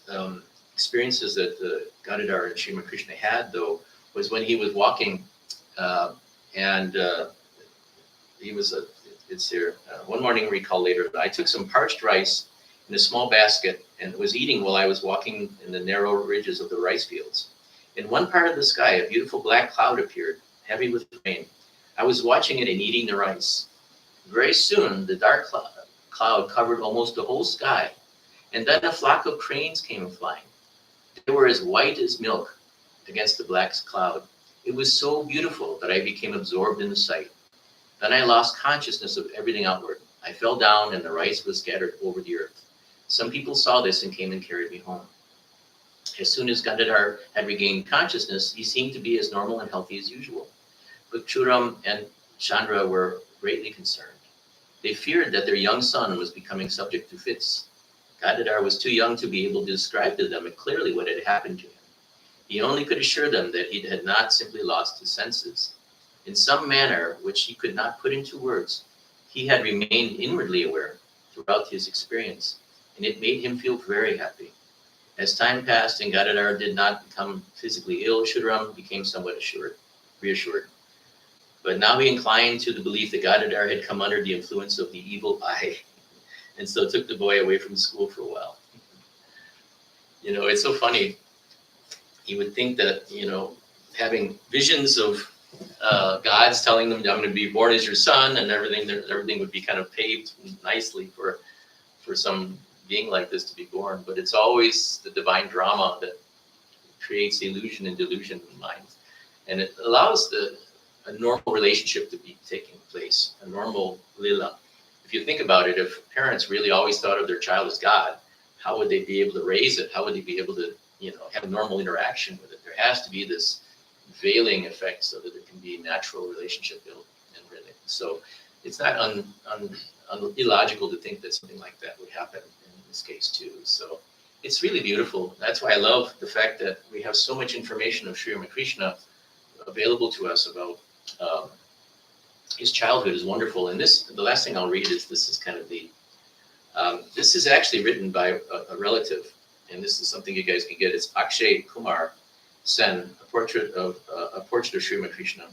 experiences that Gadadhar and Sri Ramakrishna had, though, was when he was walking and he was it's here. One morning, recall later, I took some parched rice in a small basket and was eating while I was walking in the narrow ridges of the rice fields. In one part of the sky, a beautiful black cloud appeared, heavy with rain. I was watching it and eating the rice. Very soon, the dark cloud covered almost the whole sky, and then a flock of cranes came flying. They were as white as milk against the black cloud. It was so beautiful that I became absorbed in the sight. Then I lost consciousness of everything outward. I fell down and the rice was scattered over the earth. Some people saw this and came and carried me home. As soon as Gadadhar had regained consciousness, he seemed to be as normal and healthy as usual. But Churam and Chandra were greatly concerned. They feared that their young son was becoming subject to fits. Gadadhar was too young to be able to describe to them clearly what had happened to him. He only could assure them that he had not simply lost his senses. In some manner, which he could not put into words, he had remained inwardly aware throughout his experience, and it made him feel very happy. As time passed and Gadadhar did not become physically ill, Shuram became somewhat reassured. But now he inclined to the belief that Gadadhar had come under the influence of the evil eye, and so took the boy away from school for a while. You know, it's so funny. You would think that, you know, having visions of gods telling them, I'm going to be born as your son, and everything would be kind of paved nicely for some being like this to be born. But it's always the divine drama that creates illusion and delusion in the mind. And it allows a normal relationship to be taking place, a normal lila. If you think about it, if parents really always thought of their child as God, how would they be able to raise it? How would they be able to, you know, have a normal interaction with it? There has to be this veiling effect so that there can be a natural relationship built and really. So it's not illogical to think that something like that would happen in this case too. So it's really beautiful. That's why I love the fact that we have so much information of Sri Ramakrishna available to us about his childhood is wonderful. And the last thing I'll read is, this is kind of the, this is actually written by a relative, and this is something you guys can get. It's Akshay Kumar Sen, a portrait of Sri Ramakrishna.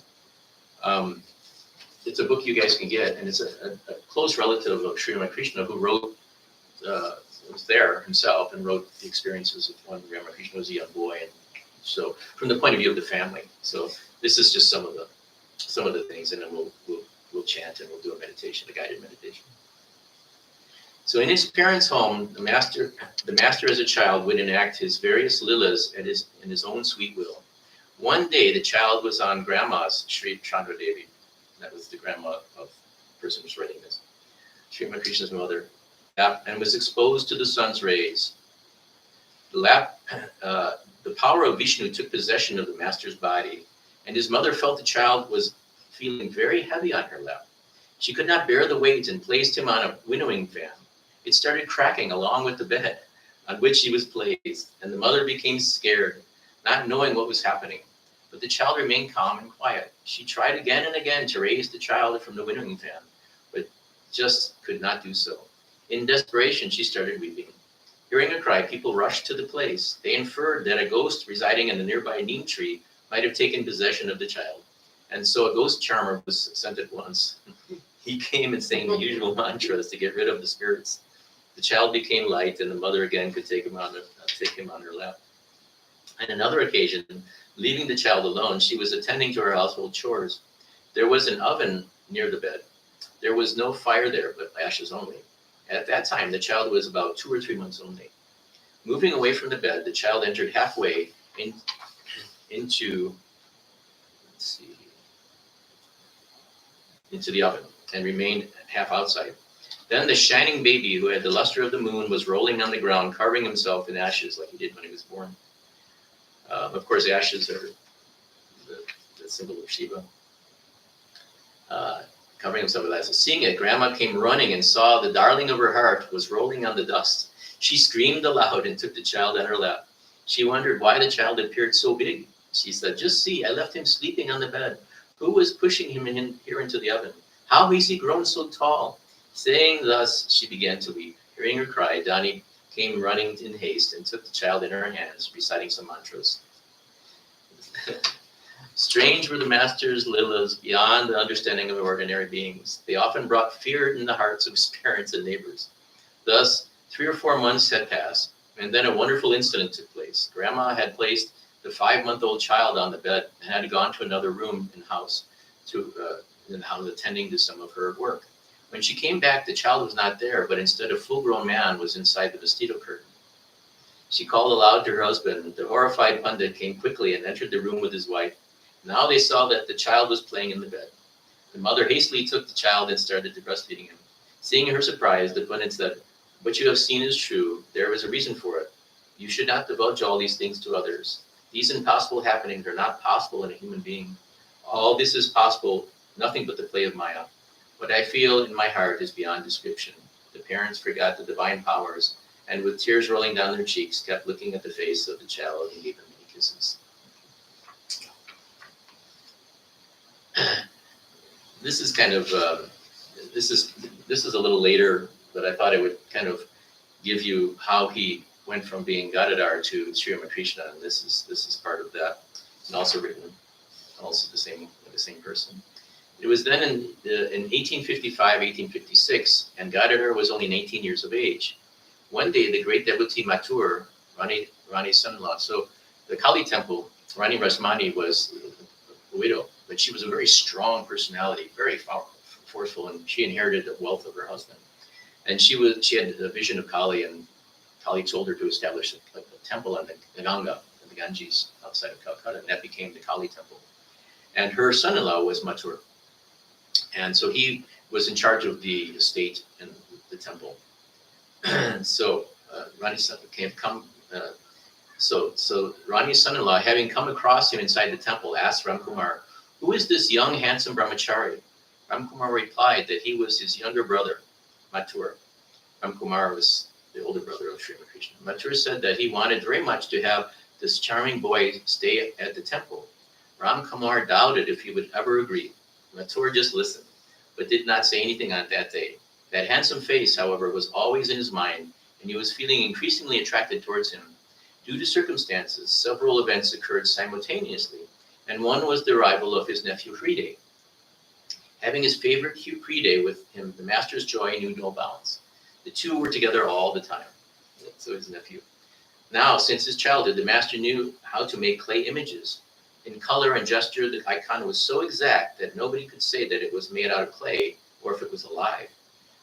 It's a book you guys can get, and it's a close relative of Sri Ramakrishna who wrote, was there himself and wrote the experiences of when Ramakrishna was a young boy. And so from the point of view of the family. So this is just some of the things, and then we'll chant and we'll do a meditation, a guided meditation. So in his parents' home, the master as a child would enact his various lilas in his own sweet will. One day, the child was on grandma's, Sri Chandra Devi. That was the grandma of the person who's writing this, Sri Ramakrishna's mother, and was exposed to the sun's rays. The power of Vishnu took possession of the master's body, and his mother felt the child was feeling very heavy on her lap. She could not bear the weight and placed him on a winnowing fan. It started cracking along with the bed on which he was placed, and the mother became scared, not knowing what was happening. But the child remained calm and quiet. She tried again and again to raise the child from the winnowing fan, but just could not do so. In desperation, she started weeping. Hearing her cry, people rushed to the place. They inferred that a ghost residing in the nearby neem tree might have taken possession of the child. And so a ghost charmer was sent at once. He came and sang the usual mantras to get rid of the spirits. The child became light, and the mother again could take him on her lap. On another occasion, leaving the child alone, she was attending to her household chores. There was an oven near the bed. There was no fire there, but ashes only. At that time, the child was about 2 or 3 months only. Moving away from the bed, the child entered halfway into the oven and remained half outside. Then the shining baby, who had the luster of the moon, was rolling on the ground, carving himself in ashes like he did when he was born. Of course, ashes are the symbol of Shiva. Covering himself with ashes. Seeing it, Grandma came running and saw the darling of her heart was rolling on the dust. She screamed aloud and took the child on her lap. She wondered why the child appeared so big. She said, "Just see, I left him sleeping on the bed. Who was pushing him here into the oven? How has he grown so tall?" Saying thus, she began to weep. Hearing her cry, Dani came running in haste and took the child in her hands, reciting some mantras. Strange were the master's Leelas beyond the understanding of ordinary beings. They often brought fear in the hearts of his parents and neighbors. Thus, 3 or 4 months had passed, and then a wonderful incident took place. Grandma had placed the 5-month-old child on the bed and had gone to another room in the house attending to some of her work. When she came back, the child was not there, but instead a full-grown man was inside the mosquito curtain. She called aloud to her husband. The horrified pundit came quickly and entered the room with his wife. Now they saw that the child was playing in the bed. The mother hastily took the child and started to breastfeeding him. Seeing her surprise, the pundit said, "What you have seen is true. There is a reason for it. You should not divulge all these things to others. These impossible happenings are not possible in a human being. All this is possible, nothing but the play of Maya. What I feel in my heart is beyond description." The parents forgot the divine powers, and with tears rolling down their cheeks, kept looking at the face of the child and gave him many kisses. This is kind of this is a little later, but I thought it would kind of give you how he went from being Gadadhar to Sri Ramakrishna, and this is part of that, and also written also the same person. It was then in 1855, 1856, and Gadadhar was only 19 years of age. One day, the great devotee Mathur, Rani's son-in-law, so the Kali temple, Rani Rasmani was a widow, but she was a very strong personality, very forceful, and she inherited the wealth of her husband. And she had a vision of Kali, and Kali told her to establish a temple on the Ganga, the Ganges, outside of Calcutta, and that became the Kali temple. And her son-in-law was Mathur, and so he was in charge of the estate and the temple. So Rani's son-in-law, having come across him inside the temple, asked Ramkumar, "Who is this young, handsome brahmachari?" Ramkumar replied that he was his younger brother, Mathur. Ramkumar was the older brother of Sri Ramakrishna. Mathur said that he wanted very much to have this charming boy stay at the temple. Ramkumar doubted if he would ever agree. Mathur just listened, but did not say anything on that day. That handsome face, however, was always in his mind, and he was feeling increasingly attracted towards him. Due to circumstances, several events occurred simultaneously, and one was the arrival of his nephew Hride. Having his favorite Hride with him, the master's joy knew no bounds. The two were together all the time, so his nephew. Now, since his childhood, the master knew how to make clay images. In color and gesture, the icon was so exact that nobody could say that it was made out of clay or if it was alive.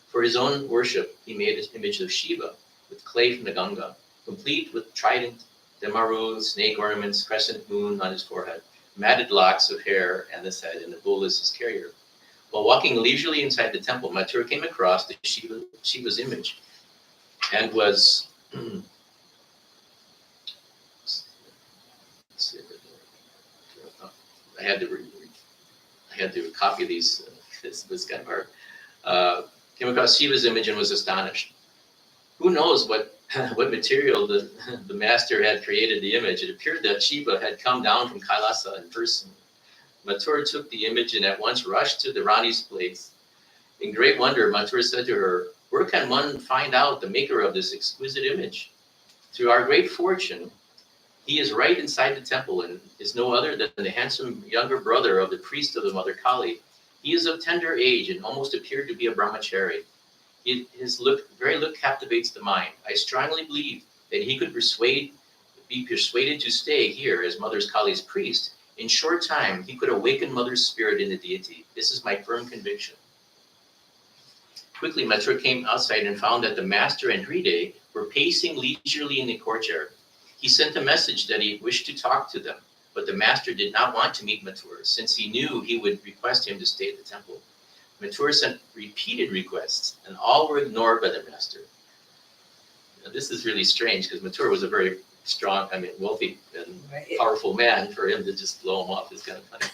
For his own worship, he made an image of Shiva with clay from the Ganga, complete with trident, demaru, snake ornaments, crescent moon on his forehead, matted locks of hair on his head, and the bull as his carrier. While walking leisurely inside the temple, Mathur came across the Shiva's image and was I had to copy these. This kind of hard. Came across Shiva's image and was astonished. Who knows what material the master had created the image? It appeared that Shiva had come down from Kailasa in person. Mathur took the image and at once rushed to the Rani's place. In great wonder, Mathur said to her, "Where can one find out the maker of this exquisite image? To our great fortune, he is right inside the temple and is no other than the handsome younger brother of the priest of the Mother Kali. He is of tender age and almost appeared to be a brahmachari. His very look captivates the mind. I strongly believe that he could be persuaded to stay here as Mother Kali's priest. In short time, he could awaken Mother's spirit in the deity. This is my firm conviction." Quickly, Mathur came outside and found that the master and Hride were pacing leisurely in the courtyard. He sent a message that he wished to talk to them, but the master did not want to meet Mathur, since he knew he would request him to stay at the temple. Mathur sent repeated requests, and all were ignored by the master. Now, this is really strange, because Mathur was a very strong, wealthy and powerful man. For him to just blow him off is kind of funny.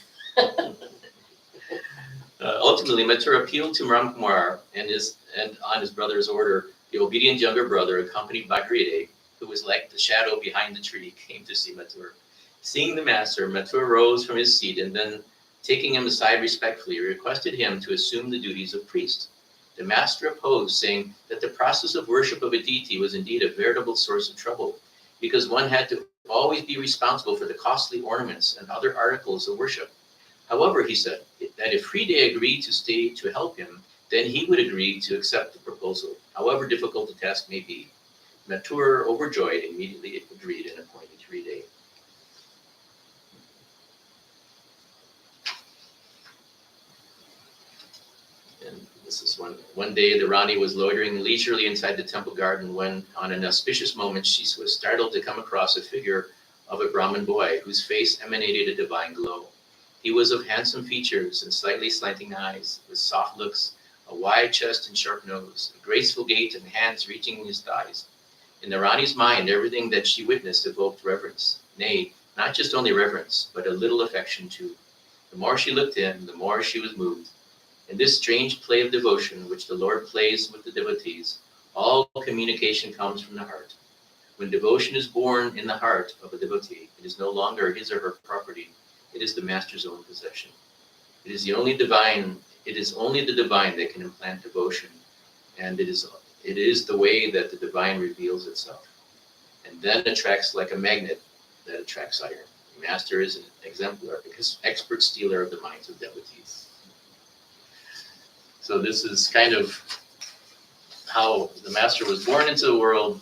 Ultimately, Mathur appealed to Ramkumar, and on his brother's order, the obedient younger brother, accompanied by Hride, who was like the shadow behind the tree, came to see Mathur. Seeing the master, Mathur rose from his seat and then, taking him aside respectfully, requested him to assume the duties of priest. The master opposed, saying that the process of worship of a deity was indeed a veritable source of trouble, because one had to always be responsible for the costly ornaments and other articles of worship. However, he said that if Friede agreed to stay to help him, then he would agree to accept the proposal, however difficult the task may be. Matur, overjoyed, immediately agreed and appointed Friede. And this is one day the Rani was loitering leisurely inside the temple garden when, on an auspicious moment, she was startled to come across a figure of a Brahmin boy whose face emanated a divine glow. He was of handsome features and slightly slanting eyes, with soft looks, a wide chest and sharp nose, a graceful gait and hands reaching his thighs. In the Rani's mind, everything that she witnessed evoked reverence. Nay, not just only reverence, but a little affection too. The more she looked at him, the more she was moved. In this strange play of devotion which the Lord plays with the devotees, all communication comes from the heart. When devotion is born in the heart of a devotee, it is no longer his or her property. It is the master's own possession. It is only the divine that can implant devotion, and it is the way that the divine reveals itself, and then attracts like a magnet that attracts iron. The master is an exemplar, because expert stealer of the minds of devotees. So this is kind of how the master was born into the world,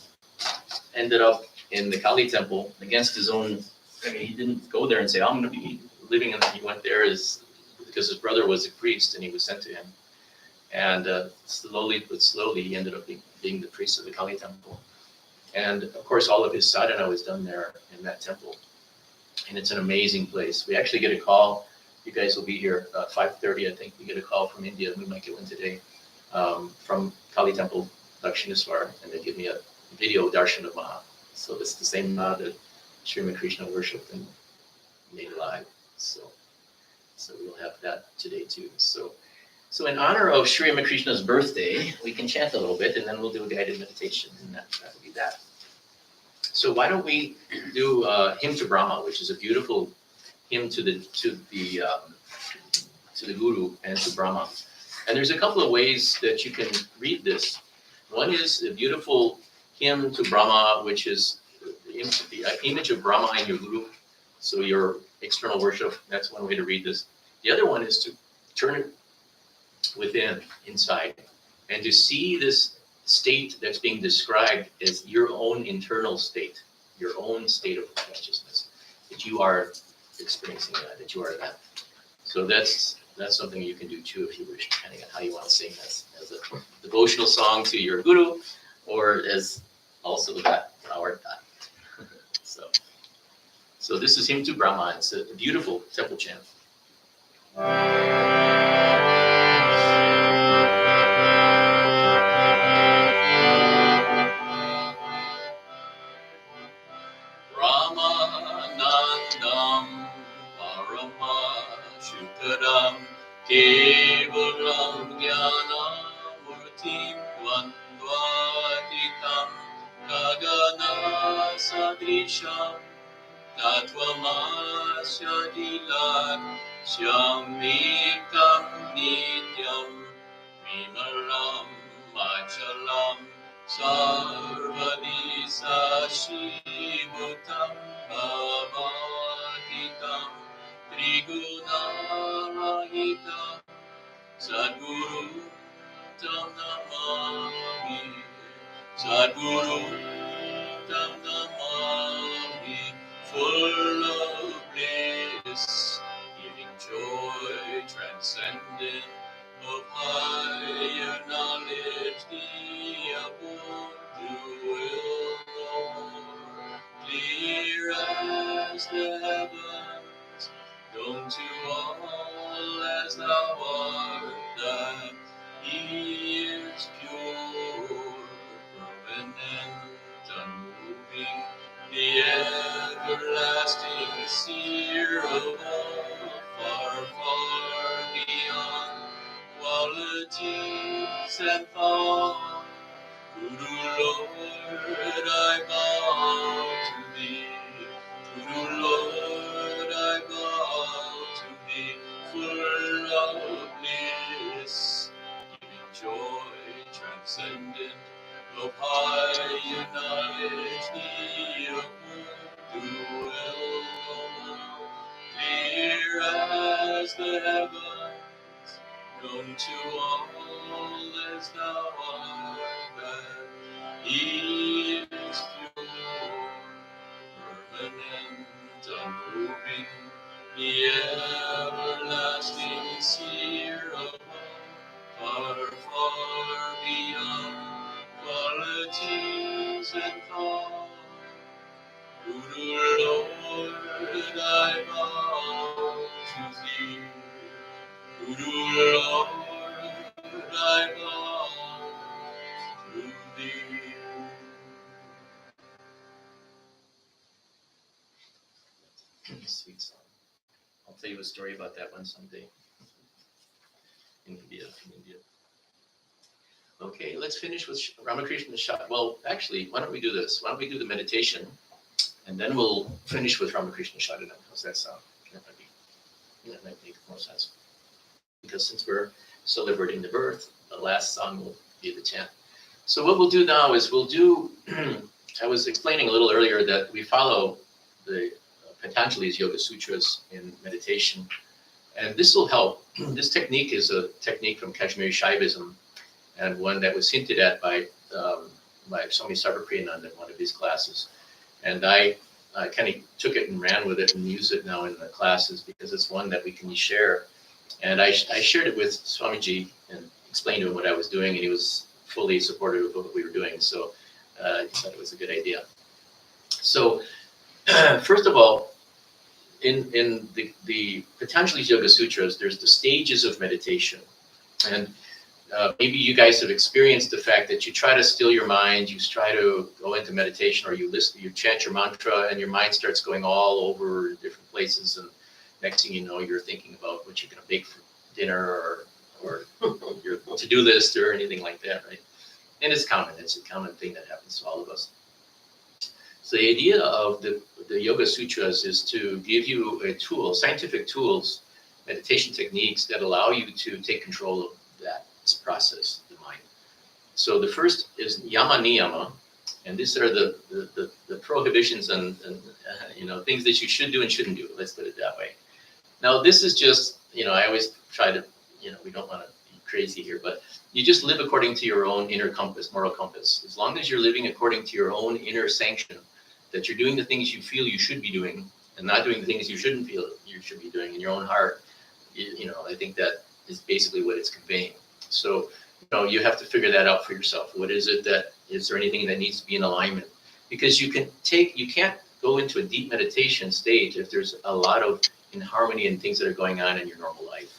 ended up in the Kali temple against his own. I mean, he didn't go there and say, I'm going to be living in. He went there because his brother was a priest and he was sent to him. And slowly but slowly, he ended up being the priest of the Kali temple. And of course, all of his sadhana was done there in that temple. And it's an amazing place. We actually get a call. You guys will be here at 5:30, I think. We get a call from India. We might get one today from Kali Temple, Dakshineswar, and they give me a video darshan of Maha. So it's the same Maha that Sri Ramakrishna worshipped and made alive. So we'll have that today too. So in honor of Sri Ramakrishna's birthday, we can chant a little bit, and then we'll do a guided meditation, and that will be that. So why don't we do Hymn to Brahma, which is a beautiful hymn to the Guru and to Brahma. And there's a couple of ways that you can read this. One is a beautiful hymn to Brahma, which is the image of Brahma in your Guru. So your external worship, that's one way to read this. The other one is to turn it within, inside, and to see this state that's being described as your own internal state, your own state of consciousness, that you are experiencing that you are that. So that's something you can do too if you wish, depending on how you want to sing this, as a devotional song to your Guru, or as also that our God. So this is Hymn to Brahma. It's a beautiful temple chant. Brahmanandam Paramashutaram Kevalam Jnanamurtim Dvandvatitam Gagana Sadrisham Tatvamasya Dilat Syamikam Nityam Vimalam Machalam Sarvadi Sashivutam Bhavatitam Trigunarahitam Sadguru Tam Namami Sadguru Tam Namami, full of bliss, giving joy transcendent of higher knowledge, the abode will know, clear as the heavens, known to all as thou art, that He is pure, permanent, unmoving, the everlasting seer of all, far, far beyond qualities and thought. Guru Lord, I bow to thee. Guru Lord, I bow to thee. Full of bliss, giving joy transcendent of higher knowledge, the abode who will come clear as the heavens, known to all as thou art, that he is pure, permanent, unmoving, the everlasting seer above, far, far beyond qualities and thought. Guru Lord, I bow to thee. Guru Lord, I bow to thee. Sweet song. I'll tell you a story about that one someday. In India. Okay, let's finish with Ramakrishna Shot. Well, actually, why don't we do this? Why don't we do the meditation, and then we'll finish with Ramakrishna Sharanam. How's that sound? That might make more sense. Because since we're celebrating the birth, the last song will be the chant. So what we'll do now is we'll do, I was explaining a little earlier that we follow the Patanjali's Yoga Sutras in meditation. And this will help. This technique is a technique from Kashmiri Shaivism, and one that was hinted at by Swami Sarvapriyananda in one of his classes. And I kind of took it and ran with it and use it now in the classes because it's one that we can share. And I shared it with Swamiji and explained to him what I was doing, and he was fully supportive of what we were doing. So he thought it was a good idea. So first of all, in the Patanjali's Yoga Sutras, there's the stages of meditation. And maybe you guys have experienced the fact that you try to still your mind, you try to go into meditation, or you chant your mantra, and your mind starts going all over different places, and next thing you know, you're thinking about what you're going to bake for dinner, or your to-do list, or anything like that, right? And it's common. It's a common thing that happens to all of us. So the idea of the Yoga Sutras is to give you a tool, scientific tools, meditation techniques that allow you to take control of that process, the mind. So the first is Yama Niyama, and these are the prohibitions and things that you should do and shouldn't do. Let's put it that way. Now this is just, I always try to, we don't want to be crazy here, but you just live according to your own inner compass, moral compass. As long as you're living according to your own inner sanction, that you're doing the things you feel you should be doing and not doing the things you shouldn't feel you should be doing in your own heart, I think that is basically what it's conveying. So, you have to figure that out for yourself. What is it is there anything that needs to be in alignment? Because you can't go into a deep meditation stage if there's a lot of inharmony and things that are going on in your normal life.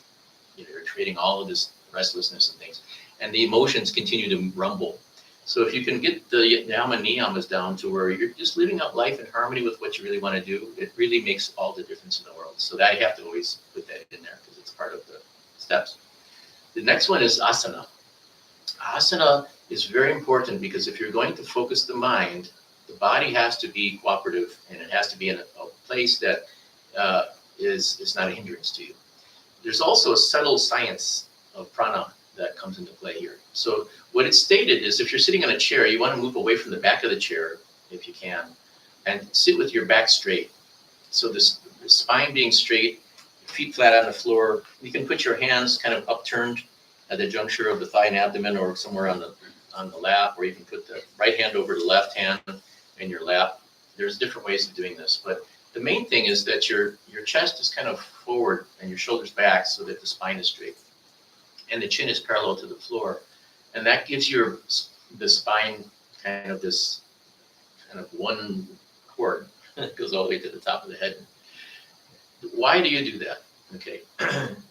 You're creating all of this restlessness and things, and the emotions continue to rumble. So if you can get the Yama Niyamas down to where you're just living out life in harmony with what you really want to do, it really makes all the difference in the world. So that I have to always put that in there because it's part of the steps. The next one is asana. Asana is very important because if you're going to focus the mind, the body has to be cooperative, and it has to be in a place that is not a hindrance to you. There's also a subtle science of prana that comes into play here. So what it's stated is if you're sitting on a chair, you want to move away from the back of the chair if you can, and sit with your back straight. So the spine being straight, feet flat on the floor. You can put your hands kind of upturned at the juncture of the thigh and abdomen, or somewhere on the lap, or you can put the right hand over the left hand in your lap. There's different ways of doing this, but the main thing is that your chest is kind of forward and your shoulders back so that the spine is straight, and the chin is parallel to the floor, and that gives the spine kind of this kind of one cord that goes all the way to the top of the head. Why do you do that? Okay,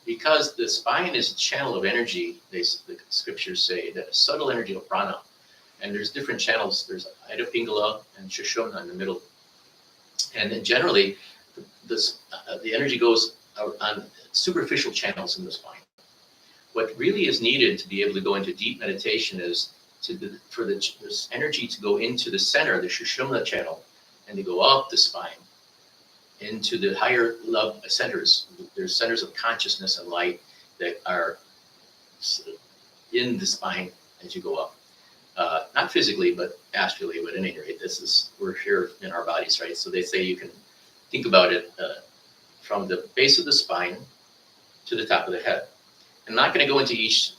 because the spine is a channel of energy. The scriptures say that a subtle energy of prana, and there's different channels. There's Ida Pingala and Shoshona in the middle, and then generally the energy goes out on superficial channels in the spine. What really is needed to be able to go into deep meditation is for this energy to go into the center, the Sushumna channel, and to go up the spine into the higher love centers. There's centers of consciousness and light that are in the spine as you go up. not physically, but astrally. But at any rate, we're here in our bodies, right? So they say you can think about it from the base of the spine to the top of the head. I'm not going to go into each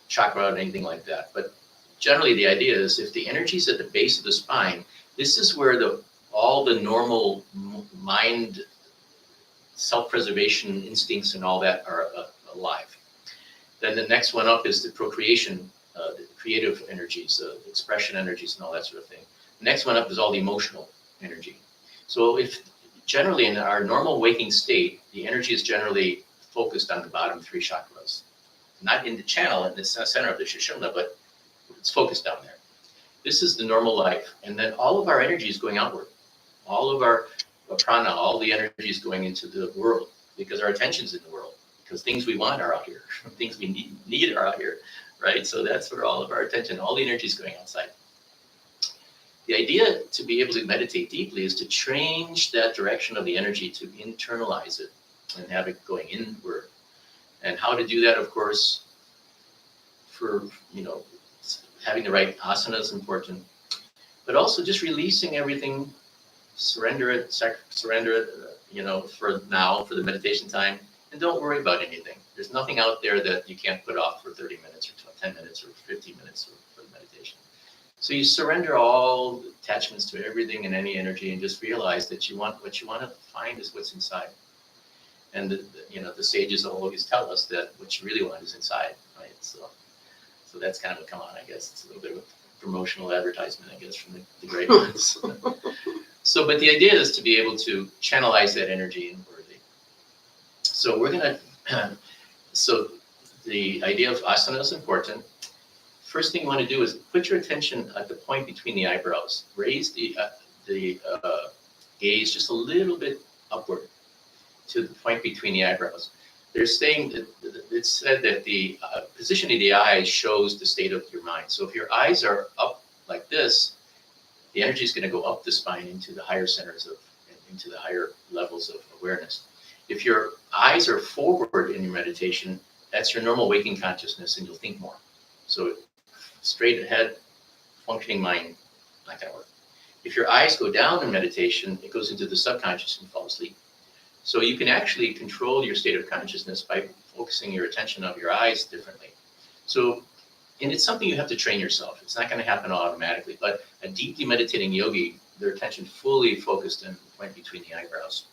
chakra or anything like that, but generally the idea is if the energy is at the base of the spine, this is where all the normal mind self-preservation instincts and all that are alive. Then the next one up is the procreation, the creative energies, expression energies and all that sort of thing. The next one up is all the emotional energy. So if generally in our normal waking state, the energy is generally focused on the bottom three chakras, not in the channel, in the center of the Sushumna, but it's focused down there. This is the normal life. And then all of our energy is going outward. All of our prana, all the energy is going into the world because our attention's in the world, because things we want are out here, things we need are out here, right? So that's where all of our attention, all the energy is going outside. The idea to be able to meditate deeply is to change that direction of the energy, to internalize it and have it going inward. And how to do that, of course, for, having the right asana is important, but also just releasing everything, surrender it, for now, for the meditation time, and don't worry about anything. There's nothing out there that you can't put off for 30 minutes or 10 minutes or 15 minutes for the meditation. So you surrender all attachments to everything and any energy and just realize that what you want to find is what's inside. And the sages always tell us that what you really want is inside, right? So that's kind of a come on, I guess. It's a little bit of a promotional advertisement, I guess, from the great ones. So, but the idea is to be able to channelize that energy inwardly. So so the idea of asana is important. First thing you want to do is put your attention at the point between the eyebrows. Raise the gaze just a little bit upward to the point between the eyebrows. They're saying that it's said that the position of the eyes shows the state of your mind. So if your eyes are up like this, the energy is going to go up the spine into the higher centers into the higher levels of awareness. If your eyes are forward in your meditation, that's your normal waking consciousness, and you'll think more. So straight ahead, functioning mind, not going to work. If your eyes go down in meditation, it goes into the subconscious and fall asleep. So you can actually control your state of consciousness by focusing your attention of your eyes differently. So, and it's something you have to train yourself. It's not going to happen automatically, but a deeply meditating yogi, their attention fully focused in the point between the eyebrows,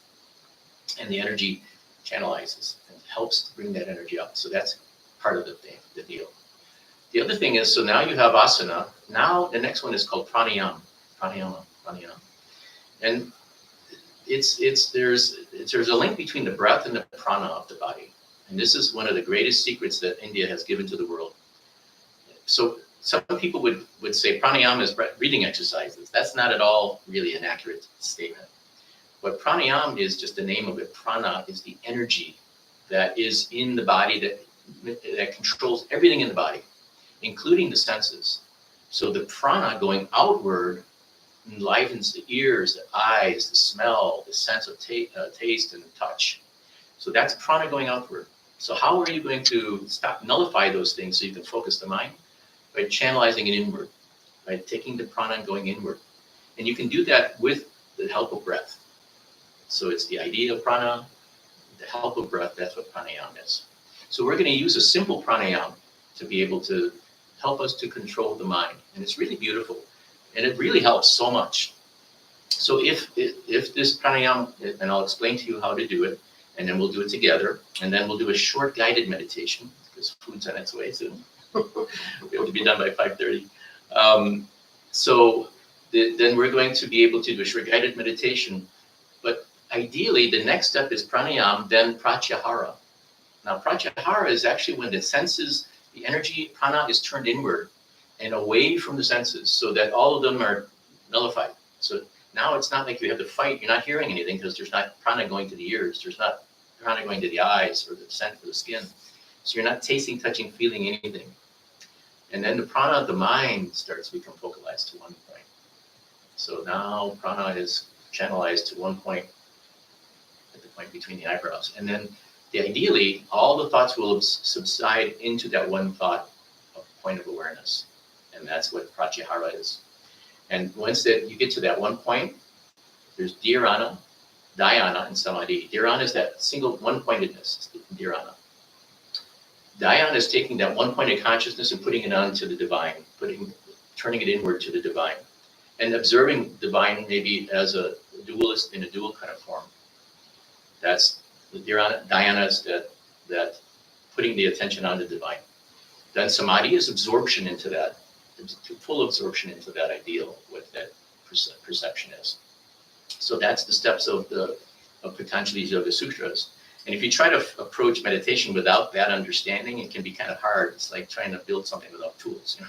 and the energy channelizes and helps bring that energy up. So that's part of the deal. The other thing is, so now you have asana. Now the next one is called pranayama. And there's a link between the breath and the prana of the body. And this is one of the greatest secrets that India has given to the world. So some people would say pranayama is breathing exercises. That's not at all really an accurate statement. But pranayama is just the name of it. Prana is the energy that is in the body that controls everything in the body, including the senses. So the prana going outward enlivens the ears, the eyes, the smell, the sense of taste and touch. So that's prana going outward. So how are you going to nullify those things so you can focus the mind? By channelizing it inward, by taking the prana and going inward. And you can do that with the help of breath. So it's the idea of prana, the help of breath, that's what pranayama is. So we're going to use a simple pranayama to be able to help us to control the mind. And it's really beautiful. And it really helps so much. So if this pranayama, and I'll explain to you how to do it, and then we'll do it together, and then we'll do a short guided meditation, because food's on its way soon. We'll be able to be done by 5:30. Then we're going to be able to do a short guided meditation. But ideally, the next step is pranayama, then pratyahara. Now, pratyahara is actually when the senses, the energy, prana is turned inward and away from the senses so that all of them are nullified. So now it's not like you have to fight. You're not hearing anything because there's not prana going to the ears. There's not prana going to the eyes or the scent for the skin. So you're not tasting, touching, feeling anything. And then the prana of the mind starts to become focalized to one point. So now prana is channelized to one point at the point between the eyebrows. And then ideally, all the thoughts will subside into that one thought of point of awareness. And that's what pratyahara is. And once that you get to that one point, there's dhyana, dhyana, and samadhi. Dhyana is that single one-pointedness, dhyana. Dhyana is taking that one point of consciousness and putting it onto the divine, turning it inward to the divine, and observing divine maybe as a dualist in a dual kind of form. That's the dhyana is that putting the attention on the divine. Then samadhi is absorption into that, full absorption into that ideal, what that perception is. So that's the steps of Patanjali's Yoga Sutras. And if you try to approach meditation without that understanding, it can be kind of hard. It's like trying to build something without tools.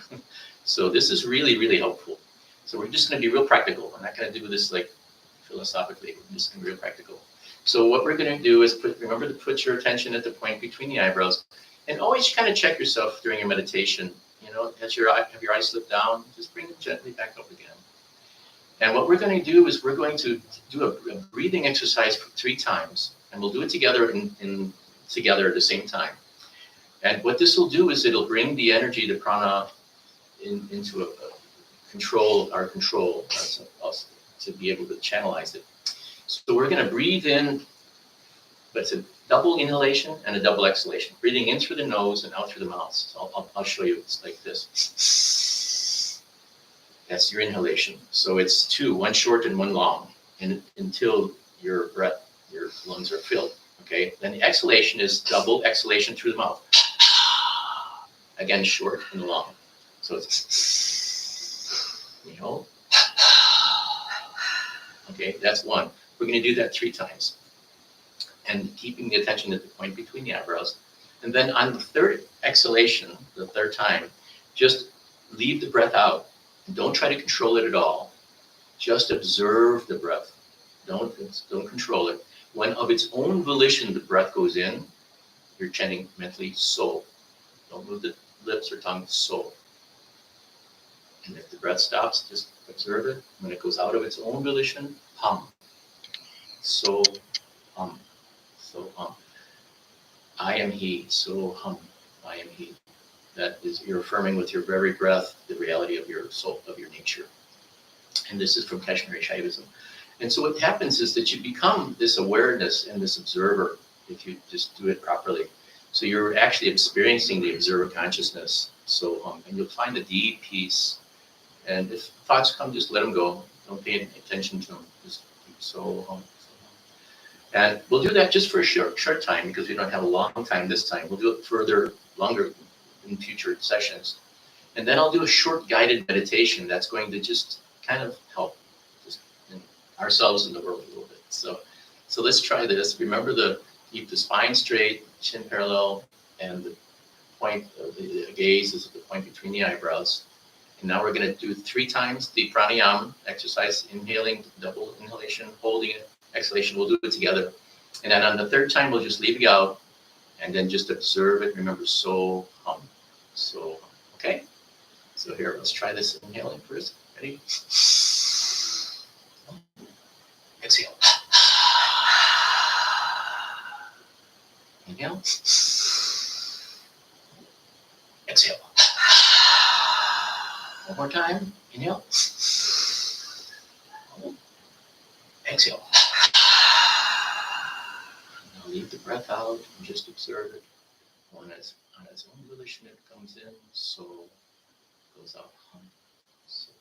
So this is really, really helpful. So we're just going to be real practical. We're not going to do this like philosophically. We're just going to be real practical. So what we're going to do is remember to put your attention at the point between the eyebrows, and always kind of check yourself during your meditation. Have your eyes slip down, just bring them gently back up again. And what we're going to do is we're going to do a breathing exercise for 3 times, and we'll do it together together at the same time. And what this will do is it'll bring the energy, the prana, into our control, to be able to channelize it. So we're going to breathe in, but it's a double inhalation and a double exhalation. Breathing in through the nose and out through the mouth. So I'll show you. It's like this. That's your inhalation. So it's 2, one short and one long, and until your lungs are filled. Okay. Then the exhalation is double exhalation through the mouth. Again, short and long. So it's inhale. Okay, that's 1. We're going to do that 3 times. And keeping the attention at the point between the eyebrows. And then on the 3rd exhalation, the 3rd time, just leave the breath out. And don't try to control it at all. Just observe the breath. Don't control it. When of its own volition the breath goes in, you're chanting mentally so. Don't move the lips or tongue, so. And if the breath stops, just observe it. When it goes out of its own volition, hum. So hum. So hum. I am he. So hum. I am he. That is, you're affirming with your very breath the reality of your soul, of your nature. And this is from Kashmiri Shaivism. And so what happens is that you become this awareness and this observer if you just do it properly. So you're actually experiencing the observer consciousness. So and you'll find a deep peace. And if thoughts come, just let them go. Don't pay attention to them. Just so and we'll do that just for a short time because we don't have a long time this time. We'll do it longer in future sessions. And then I'll do a short guided meditation that's going to just kind of help just ourselves in the world a little bit. So let's try this. Remember keep the spine straight, chin parallel, and the point of the gaze is at the point between the eyebrows. And now we're going to do 3 times the pranayama exercise, inhaling, double inhalation, holding it, exhalation. We'll do it together. And then on the 3rd time, we'll just leave it out and then just observe it. Remember, so hum. So, okay? So here, let's try this inhaling first. Ready? Exhale. Inhale. Exhale. One more time. Inhale. Exhale. Now leave the breath out and just observe it. On its own volition, it comes in, so goes out. So.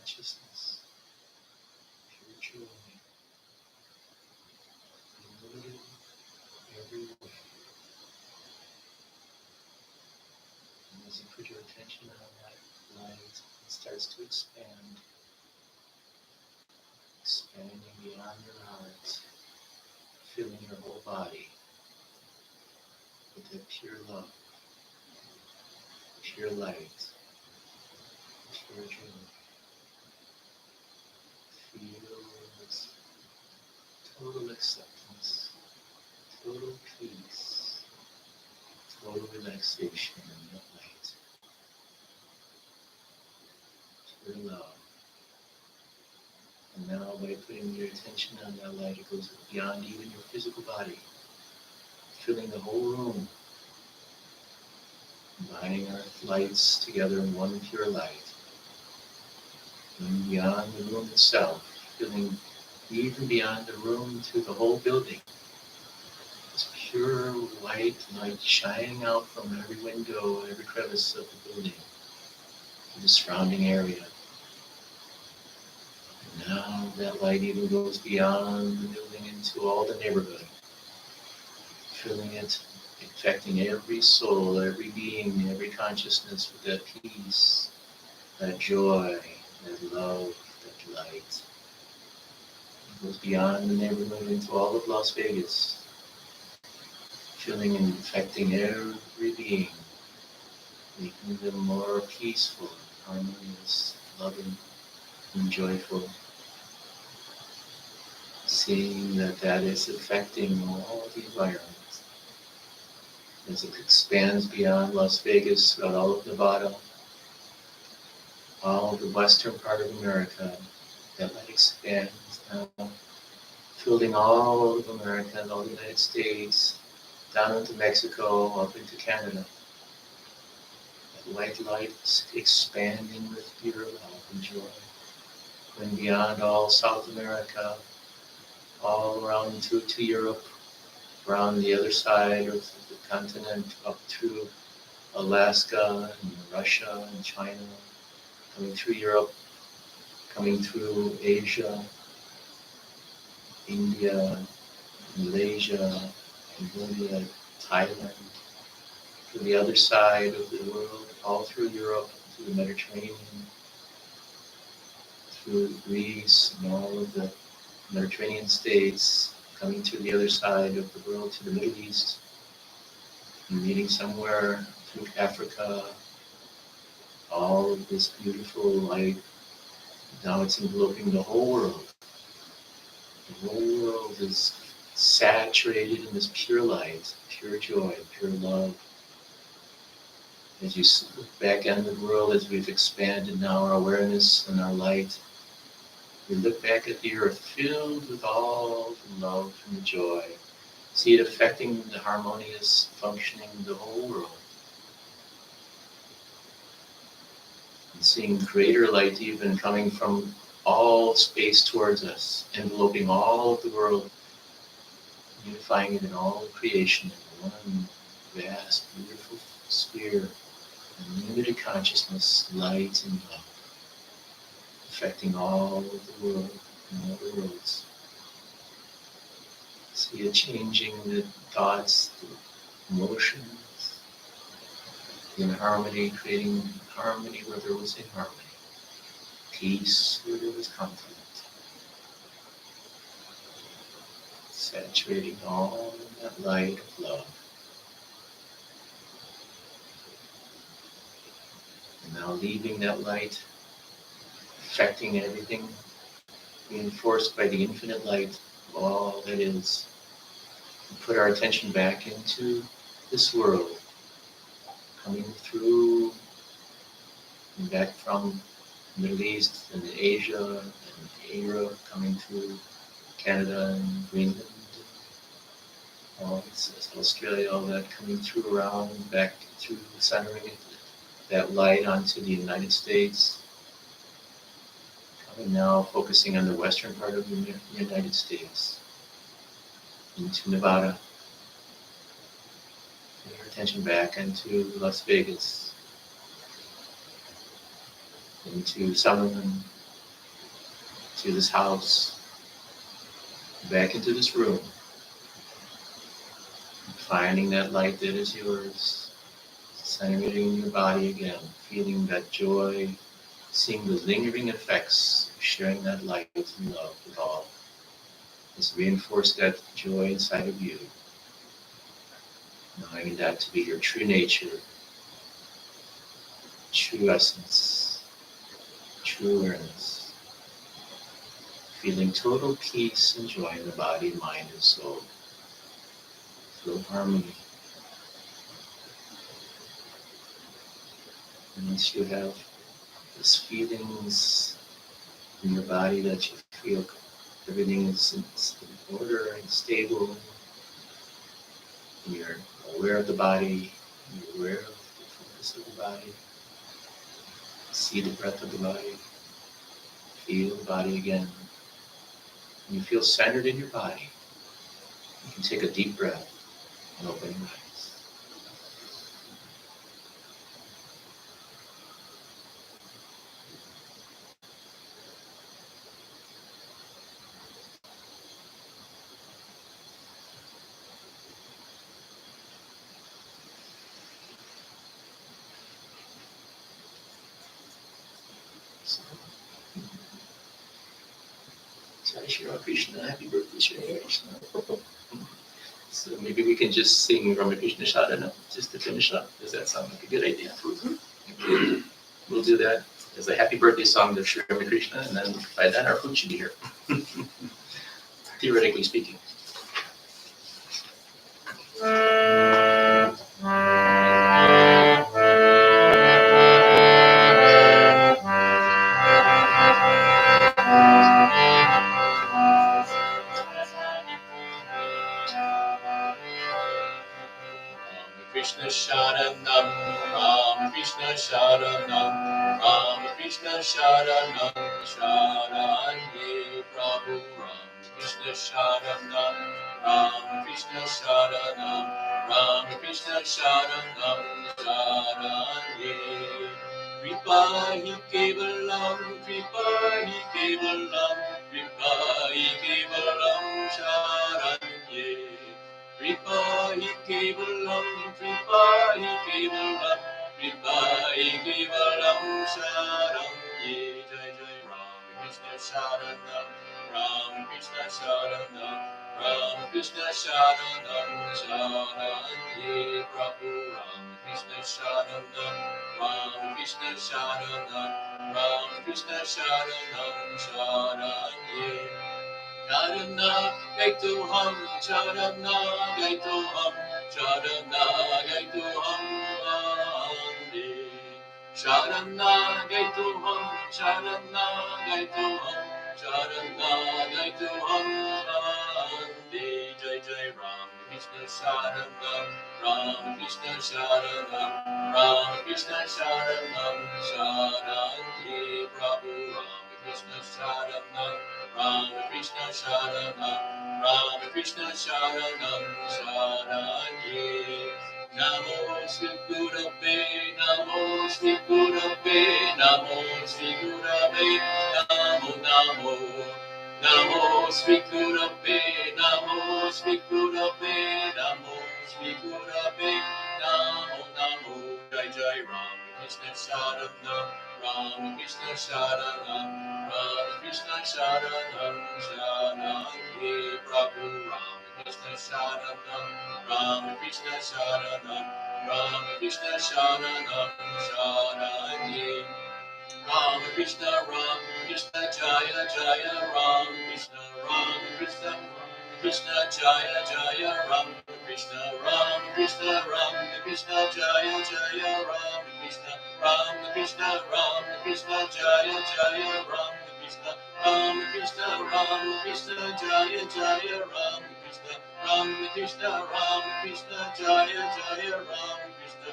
consciousness, pure joy, unlimited every way. And as you put your attention on that light, it starts to expand, expanding beyond your heart, filling your whole body with that pure love, pure light, pure joy. Feel this total acceptance, total peace, total relaxation in that light, pure love. And now by putting your attention on that light, it goes beyond even your physical body, filling the whole room, combining our lights together in one pure light. And beyond the room itself, filling even beyond the room to the whole building. This pure white light shining out from every window, every crevice of the building, to the surrounding area. And now that light even goes beyond the building into all the neighborhood, filling it, affecting every soul, every being, every consciousness with that peace, that joy, that love, that light. It goes beyond the neighborhood into all of Las Vegas, filling and affecting every being, making them more peaceful, harmonious, loving, and joyful. Seeing that that is affecting all the environment. As it expands beyond Las Vegas, throughout all of Nevada, all the western part of America, that light expands now, filling all of America and all the United States, down into Mexico, up into Canada. That white light is expanding with pure love and joy, going beyond all South America, all around to Europe, around the other side of the continent, up through Alaska and Russia and China, coming through Europe, coming through Asia, India, Malaysia, Cambodia, Thailand, to the other side of the world, all through Europe, through the Mediterranean, through Greece and all of the Mediterranean states, coming to the other side of the world, to the Middle East, and meeting somewhere through Africa, all of this beautiful light. Now it's enveloping the whole world. The whole world is saturated in this pure light, pure joy, pure love. As you look back on the world, as we've expanded now our awareness and our light, we look back at the earth filled with all the love and the joy. See it affecting the harmonious functioning of the whole world. And seeing greater light even coming from all space towards us, enveloping all of the world, unifying it in all of creation in one vast, beautiful sphere, unlimited consciousness, light and love, affecting all of the world and all the worlds. See it changing the thoughts, the emotions, in harmony, creating harmony where there was inharmony, peace where there was conflict, saturating all in that light of love. And now leaving that light, affecting everything, reinforced by the infinite light of all that is. We put our attention back into this world, coming through and back from the Middle East and Asia and Europe, coming through Canada and Greenland, all this, Australia, all that coming through around and back through, centering it, that light onto the United States. Coming now, focusing on the western part of the United States, into Nevada. Putting our attention back into Las Vegas, into Summerlin, to this house, back into this room, finding that light that is yours, centering in your body again, feeling that joy, seeing the lingering effects of sharing that light and love with all. Let's reinforce that joy inside of you, knowing that to be your true nature, true essence, true awareness, feeling total peace and joy in the body, mind, and soul. Feel harmony. And once you have these feelings in your body that you feel everything is in order and stable, you're aware of the body, you're aware of the focus of the body, see the breath of the body, feel the body again. When you feel centered in your body, you can take a deep breath and open your eyes. Jai Shri Ramakrishna, happy birthday, Shri Ramakrishna. So maybe we can just sing Ramakrishna Sadhana just to finish up. Does that sound like a good idea? Okay. We'll do that as a happy birthday song to Shri Ramakrishna, and then by then our food should be here. Theoretically speaking. Krishna Sharanam, Ram Krishna Sharanam, Ram Krishna Sharanam, Sharanye Prabhu, Ram Krishna Sharanam, Ram Krishna Sharanam, Ram Krishna Sharanam, Sharanye. Kripa hi kevalam, Kripa hi kevalam, Kripa hi kevalam, Sharanye. Kripa hi kevalam, Kripa hi kevalam, Kripa hi kevalam, Sharanye. Jai Jai Ram Krishna Sharanam, Ram Krishna Sharanam, Ram Krishna Sharanam, Sharanye Prabhu. Ram Krishna Sharanam, Ram Krishna Sharanam, Ram Krishna Sharanam, Sharanye. Charana gaito ham, charana gaito ham, charana gaito ham, ande. Charana gaito ham, charana gaito ham, charana gaito ham, ande. Jai Jai Ram Krishna Sharanam, Ram Krishna Sharanam, Ram Krishna Sharanam, Sharanye Prabhu. Ram Krishna Sharanam, Ram Krishna Sharanam, Ram Krishna Sharanam, Sharanye. Namo Shri Gurave, Namo Shri Gurave, Namo Shri Gurave, Namo Namo. Namo Shri Gurave, Namo Shri Gurave, Namo Shri Gurave, Namo Namo. Jai Jai Ram Krishna Sharanam, Ram Krishna Sharanam, Ram Krishna Sharanam, Sharanye Prabhu. Ram Krishna Sharanam, Ram Krishna Sharanam, Ram Krishna Sharanam, Sharanye. Ram Krishna, Jaya Jaya, Ram Krishna, Krishna Jaya Jaya, Ram Krishna, Krishna Jaya Jaya, Ram Krishna, Krishna Jaya Jaya, Ram Krishna, Krishna Jaya Jaya, Ram Krishna, Krishna Jaya Jaya, Ram Krishna,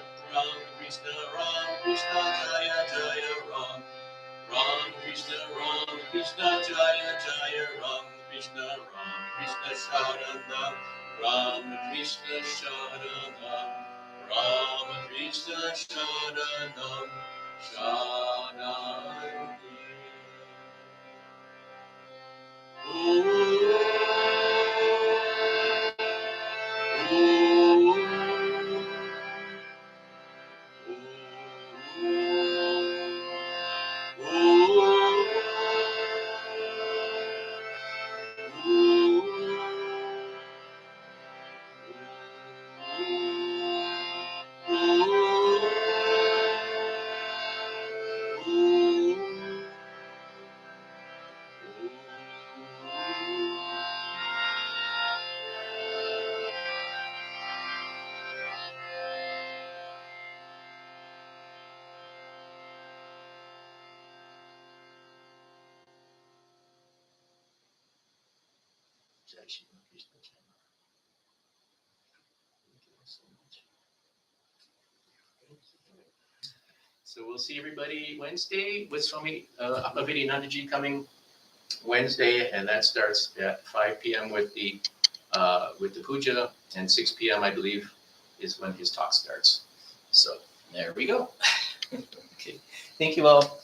Krishna Jaya Jaya, Ram Krishna Jaya Jaya, Ram Krishna Sharanam, Ram Krishna Sharanam, Ram Krishna Sharanam, Sharanam. Jai Shri Ramakrishna Jai. Thank you all so much. Thank you. So we'll see everybody Wednesday with Swami Appavidi Nanaji coming Wednesday, and that starts at 5 p.m. with the puja, and 6 p.m. I believe is when his talk starts. So there we go. Okay, thank you all.